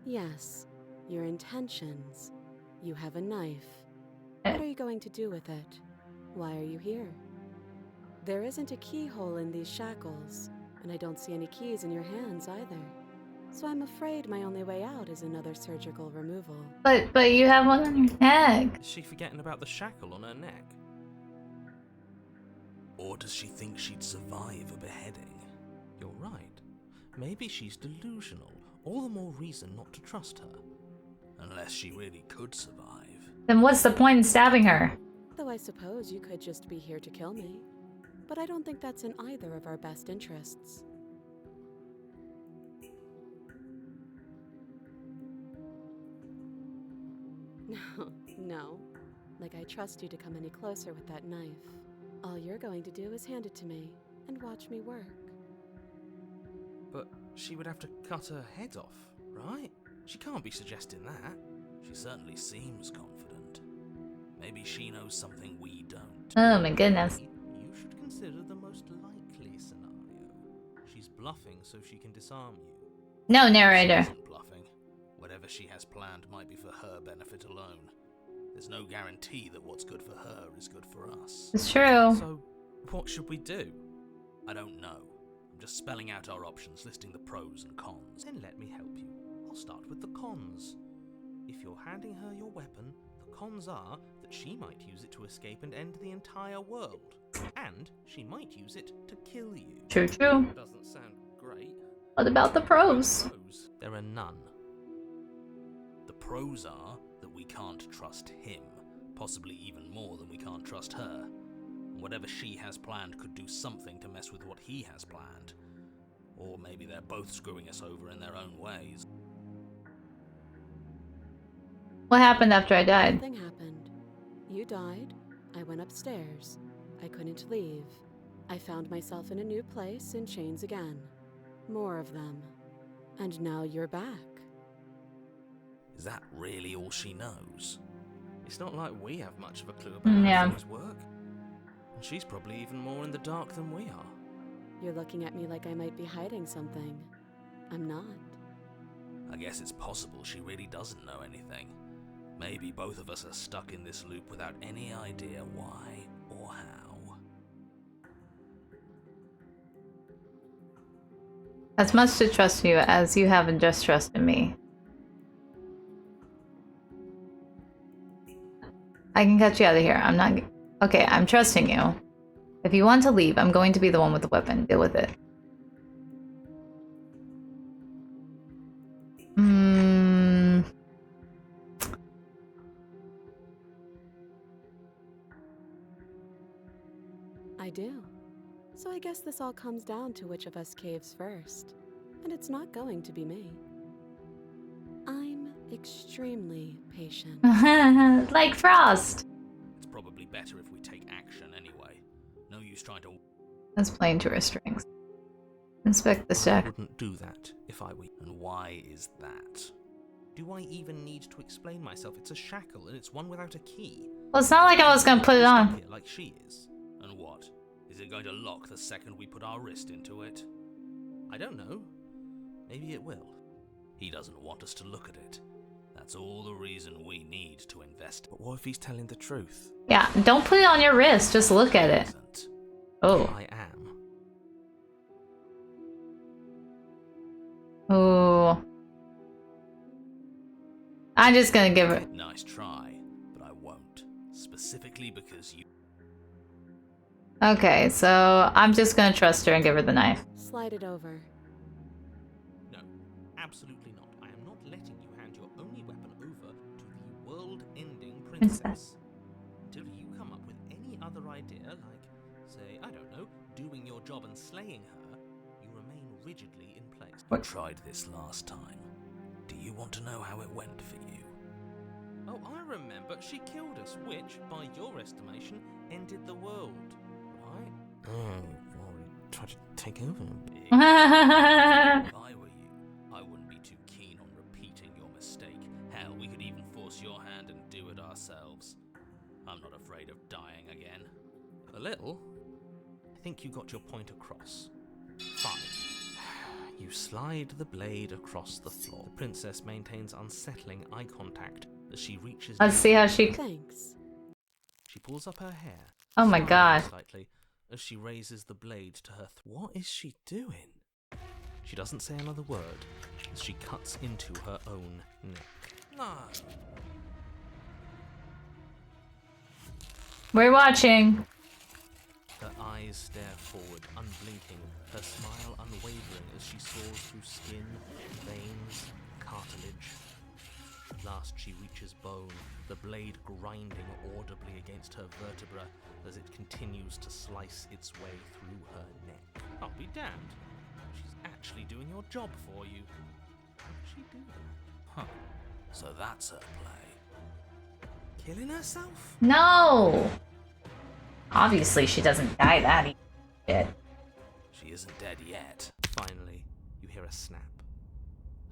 Yes, your intentions. You have a knife. What are you going to do with it? Why are you here? There isn't a keyhole in these shackles, and I don't see any keys in your hands either. So I'm afraid my only way out is another surgical removal. But you have one on your neck. Is she forgetting about the shackle on her neck? Or does she think she'd survive a beheading? You're right. Maybe she's delusional. All the more reason not to trust her. Unless she really could survive. Then what's the point in stabbing her? Though I suppose you could just be here to kill me. But I don't think that's in either of our best interests. No. Like I trust you to come any closer with that knife. All you're going to do is hand it to me and watch me work. But she would have to cut her head off, right? She can't be suggesting that. She certainly seems confident. Maybe she knows something we don't. Oh my goodness. You should consider the most likely scenario. She's bluffing so she can disarm you. No, She narrator. isn't bluffing. Whatever she has planned might be for her benefit alone. There's no guarantee that what's good for her is good for us. It's true. So, what should we do? I don't know. I'm just spelling out our options, listing the pros and cons. Then let me help you. I'll start with the cons. If you're handing her your weapon, the Cons are that she might use it to escape and end the entire world. And she might use it to kill you. True, true. Doesn't sound great. What about the pros? Pros, there are none. The pros are that we can't trust him, possibly even more than we can't trust her. And whatever she has planned could do something to mess with what he has planned. Or maybe they're both screwing us over in their own ways. What happened after I died? Nothing happened. You died. I went upstairs. I couldn't leave. I found myself in a new place in chains again. More of them. And now you're back. Is that really all she knows? It's not like we have much of a clue about Yeah. how things work. And she's probably even more in the dark than we are. You're looking at me like I might be hiding something. I'm not. I guess it's possible she really doesn't know anything. Maybe both of us are stuck in this loop without any idea why or how. As much to trust you as you haven't just trusted me. I can cut you out of here. I'm not... Okay, I'm trusting you. If you want to leave, I'm going to be the one with the weapon. Deal with it. I do. So I guess this all comes down to which of us caves first. And it's not going to be me. I'm extremely patient. Like Frost. It's probably better if we take action anyway. No use trying to... That's playing to our strengths. Inspect the I stack. wouldn't do that if I were... And why is that? Do I even need to explain myself? It's a shackle and it's one without a key. Well, it's not like I was gonna put it on. Here like she is. And what? Is it going to lock the second we put our wrist into it? I don't know. Maybe it will. He doesn't want us to look at it. That's all the reason we need to invest. But what if he's telling the truth? Yeah, don't put it on your wrist. Just look at it. Isn't. Oh. I am. Oh. I'm just gonna give her... Nice try, but I won't. Specifically because you... Okay, so I'm just gonna trust her and give her the knife. Slide it over. No, absolutely not. I am not letting you hand your only weapon over to the world-ending princess. Until you come up with any other idea, like, say, I don't know, doing your job and slaying her, you remain rigidly in place. We tried this last time. Do you want to know how it went for you? Oh, I remember. She killed us, which, by your estimation, ended the world. Right? Oh, well, we tried to take over him. If I were you, I wouldn't be too keen on repeating your mistake. Hell, we could even force your hand and do it ourselves. I'm not afraid of dying again. A little? I think you got your point across. Fine. You slide the blade across the floor. The princess maintains unsettling eye contact as she reaches... Let's see how she... Thanks. She pulls up her hair. Oh my smiling god. Slightly, as she raises the blade to her... What is she doing? She doesn't say another word as she cuts into her own neck. No. We're watching. Her eyes stare forward, unblinking, her smile unwavering as she soars through skin, veins, cartilage. At last she reaches bone, the blade grinding audibly against her vertebra as it continues to slice its way through her neck. I'll be damned. She's actually doing your job for you. How did she do that? Huh. So that's her play. Killing herself? No! Obviously she doesn't die that easy. Shit. She isn't dead yet. Finally, you hear a snap.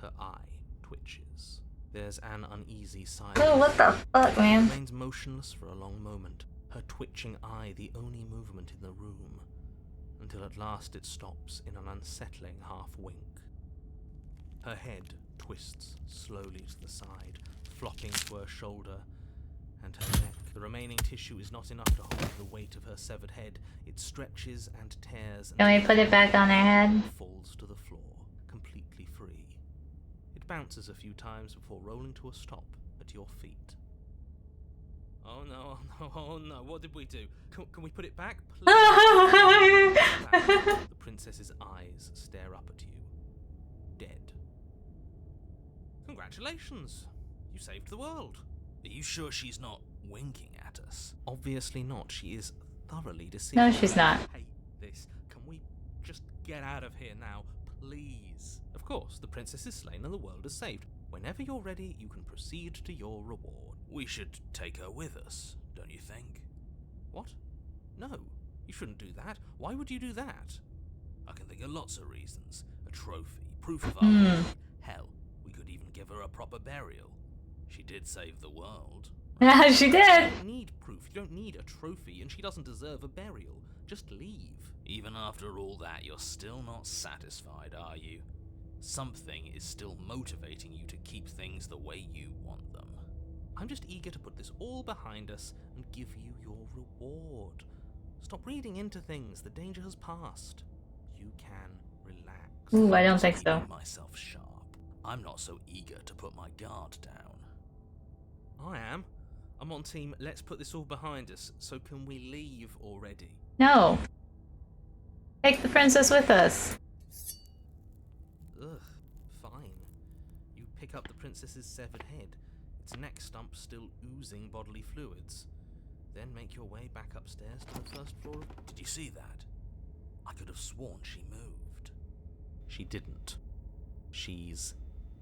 Her eye twitches. There's an uneasy silence. Oh, what the fuck, She man? remains motionless for a long moment, her twitching eye the only movement in the room, until at last it stops in an unsettling half-wink. Her head twists slowly to the side, flopping to her shoulder and her neck. The remaining tissue is not enough to hold the weight of her severed head. It stretches and tears Can we put it back on her head? falls to the floor, completely free. It bounces a few times before rolling to a stop at your feet. Oh no, oh no, oh no, what did we do? Can we put it back, please? The princess's eyes stare up at you. Dead. Congratulations! You saved the world. Are you sure she's not winking at us? Obviously not. She is thoroughly deceived. No, she's not. I hate this. Can we just get out of here now, please? Of course, the princess is slain and the world is saved. Whenever you're ready, you can proceed to your reward. We should take her with us, don't you think? What? No, you shouldn't do that. Why would you do that? I can think of lots of reasons. A trophy, proof of our loyalty. Hell, we could even give her a proper burial. She did save the world. Yeah, she did. You don't need proof. You don't need a trophy, and she doesn't deserve a burial. Just leave. Even after all that, you're still not satisfied, are you? Something is still motivating you to keep things the way you want them. I'm just eager to put this all behind us and give you your reward. Stop reading into things. The danger has passed. You can relax. Ooh, I don't think so. Keeping myself sharp. I'm not so eager to put my guard down. I am. I'm on team, let's put this all behind us. So can we leave already? No. Take the princess with us. Ugh, fine. You pick up the princess's severed head, its neck stump still oozing bodily fluids. Then make your way back upstairs to the first floor of... Did you see that? I could have sworn she moved. She didn't. She's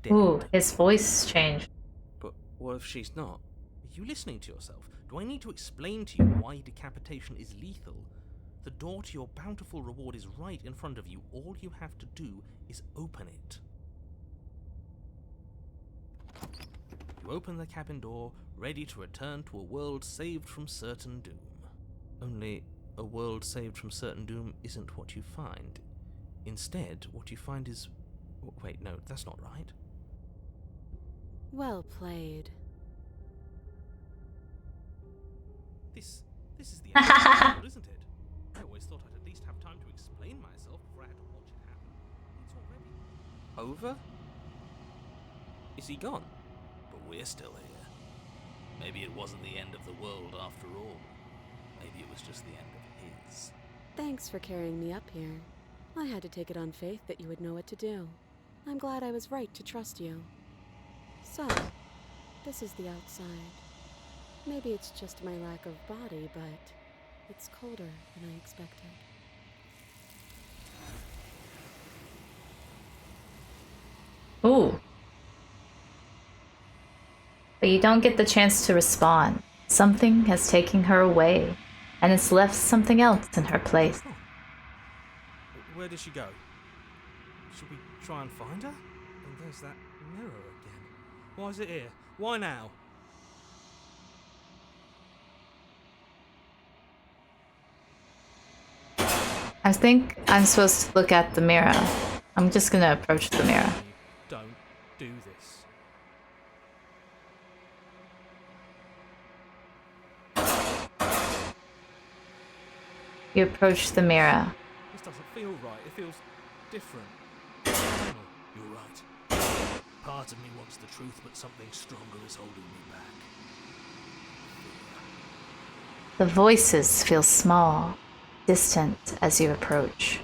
dead. Ooh, his voice changed. But what if she's not? Are you listening to yourself? Do I need to explain to you why decapitation is lethal? The door to your bountiful reward is right in front of you. All you have to do is open it. You open the cabin door, ready to return to a world saved from certain doom. Only, a world saved from certain doom isn't what you find. Instead, what you find is... Wait, no, that's not right. Well played. This is the end of the world, isn't it? I always thought I'd at least have time to explain myself before I had to watch it happen. It's already... Over? Is he gone? But we're still here. Maybe it wasn't the end of the world after all. Maybe it was just the end of his. Thanks for carrying me up here. I had to take it on faith that you would know what to do. I'm glad I was right to trust you. So, this is the outside. Maybe it's just my lack of body, but it's colder than I expected. Ooh. But you don't get the chance to respond. Something has taken her away, and it's left something else in her place. Where did she go? Should we try and find her? And there's that mirror again. Why is it here? Why now? I think I'm supposed to look at the mirror. I'm just gonna approach the mirror. Don't do this. You approach the mirror. This doesn't feel right. It feels different. You're right. Part of me wants the truth, but something stronger is holding me back. The voices feel small, distant as you approach.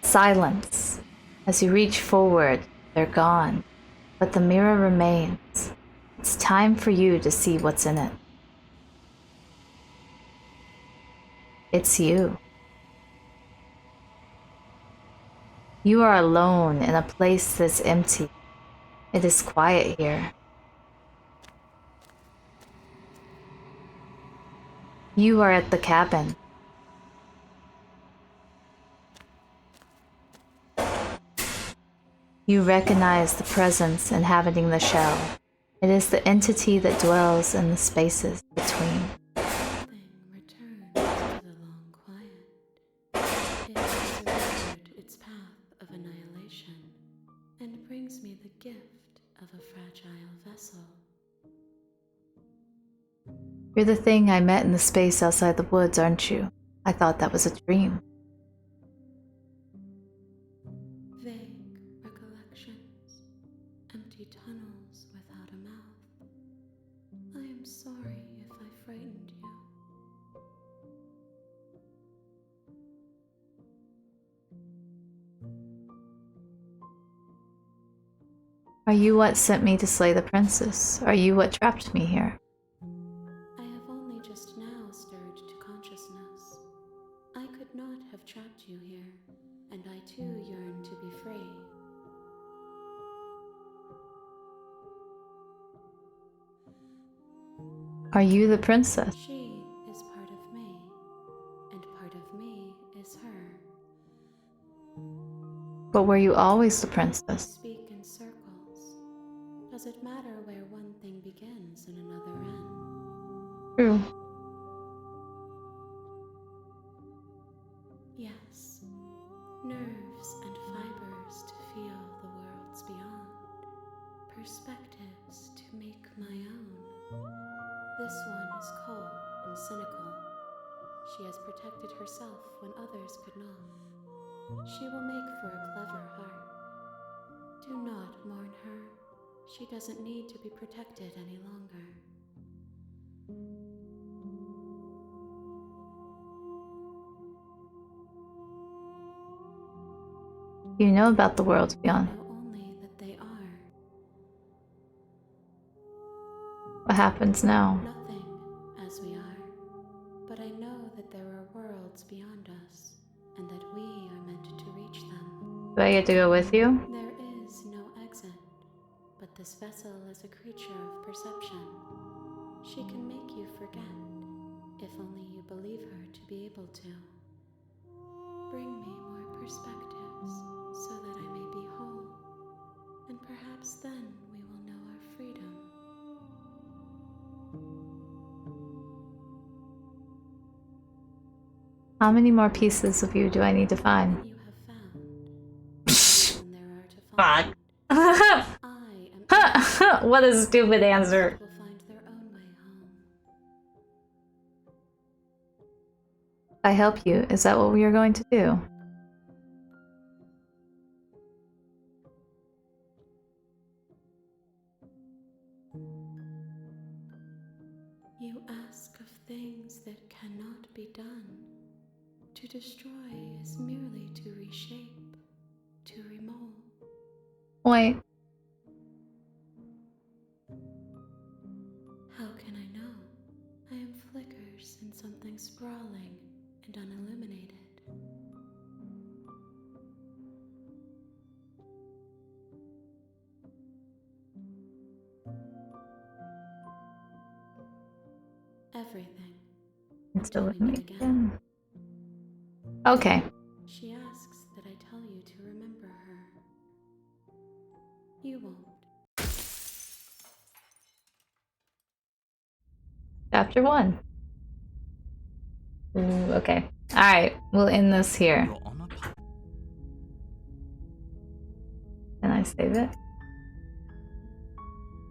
Silence. As you reach forward, they're gone, but the mirror remains. It's time for you to see what's in it. It's you. You are alone in a place that's empty. It is quiet here. You are at the cabin. You recognize the presence inhabiting the shell. It is the entity that dwells in the spaces between. Thing returns to the long quiet. It has its path of annihilation, and brings me the gift of a fragile vessel. You're the thing I met in the space outside the woods, aren't you? I thought that was a dream. Vague recollections, empty tunnels without a mouth. I'm sorry if I frightened you. Are you what sent me to slay the princess? Are you what trapped me here? I have only just now stirred to consciousness. I could not have trapped you here, and I too yearn to be free. Are you the princess? She is part of me, and part of me is her. But were you always the We princess? speak in circles. Does it matter where one thing begins and another ends? True. Yes, nerves and fibers to feel the worlds beyond, perspectives to make my own. This one is cold and cynical. She has protected herself when others could not. She will make for a clever heart. Do not mourn her. She doesn't need to be protected any longer. You know about the worlds I beyond. know only that they are. What happens now? Nothing, as we are. But I know that there are worlds beyond us, and that we are meant to reach them. Do I get to go with you? There is no exit, but this vessel is a creature of perception. She can make you forget, if only you believe her to be able to. Bring me more perspectives, so that I may be whole, and perhaps then we will know our freedom. How many more pieces of you do I need to find? You have found, and there are to find. Fuck. I am What a stupid answer. will find their own way home. If I help you, is that what we are going to do? You ask of things that cannot be done. To destroy is merely to reshape, to remold. Wait. How can I know? I am flickers in something sprawling and unilluminated. Everything. It's still with Doing me it again. again. Okay. She asks that I tell you to remember her. You won't. Chapter 1. Ooh, okay. Alright, we'll end this here. You're on a Can I save it?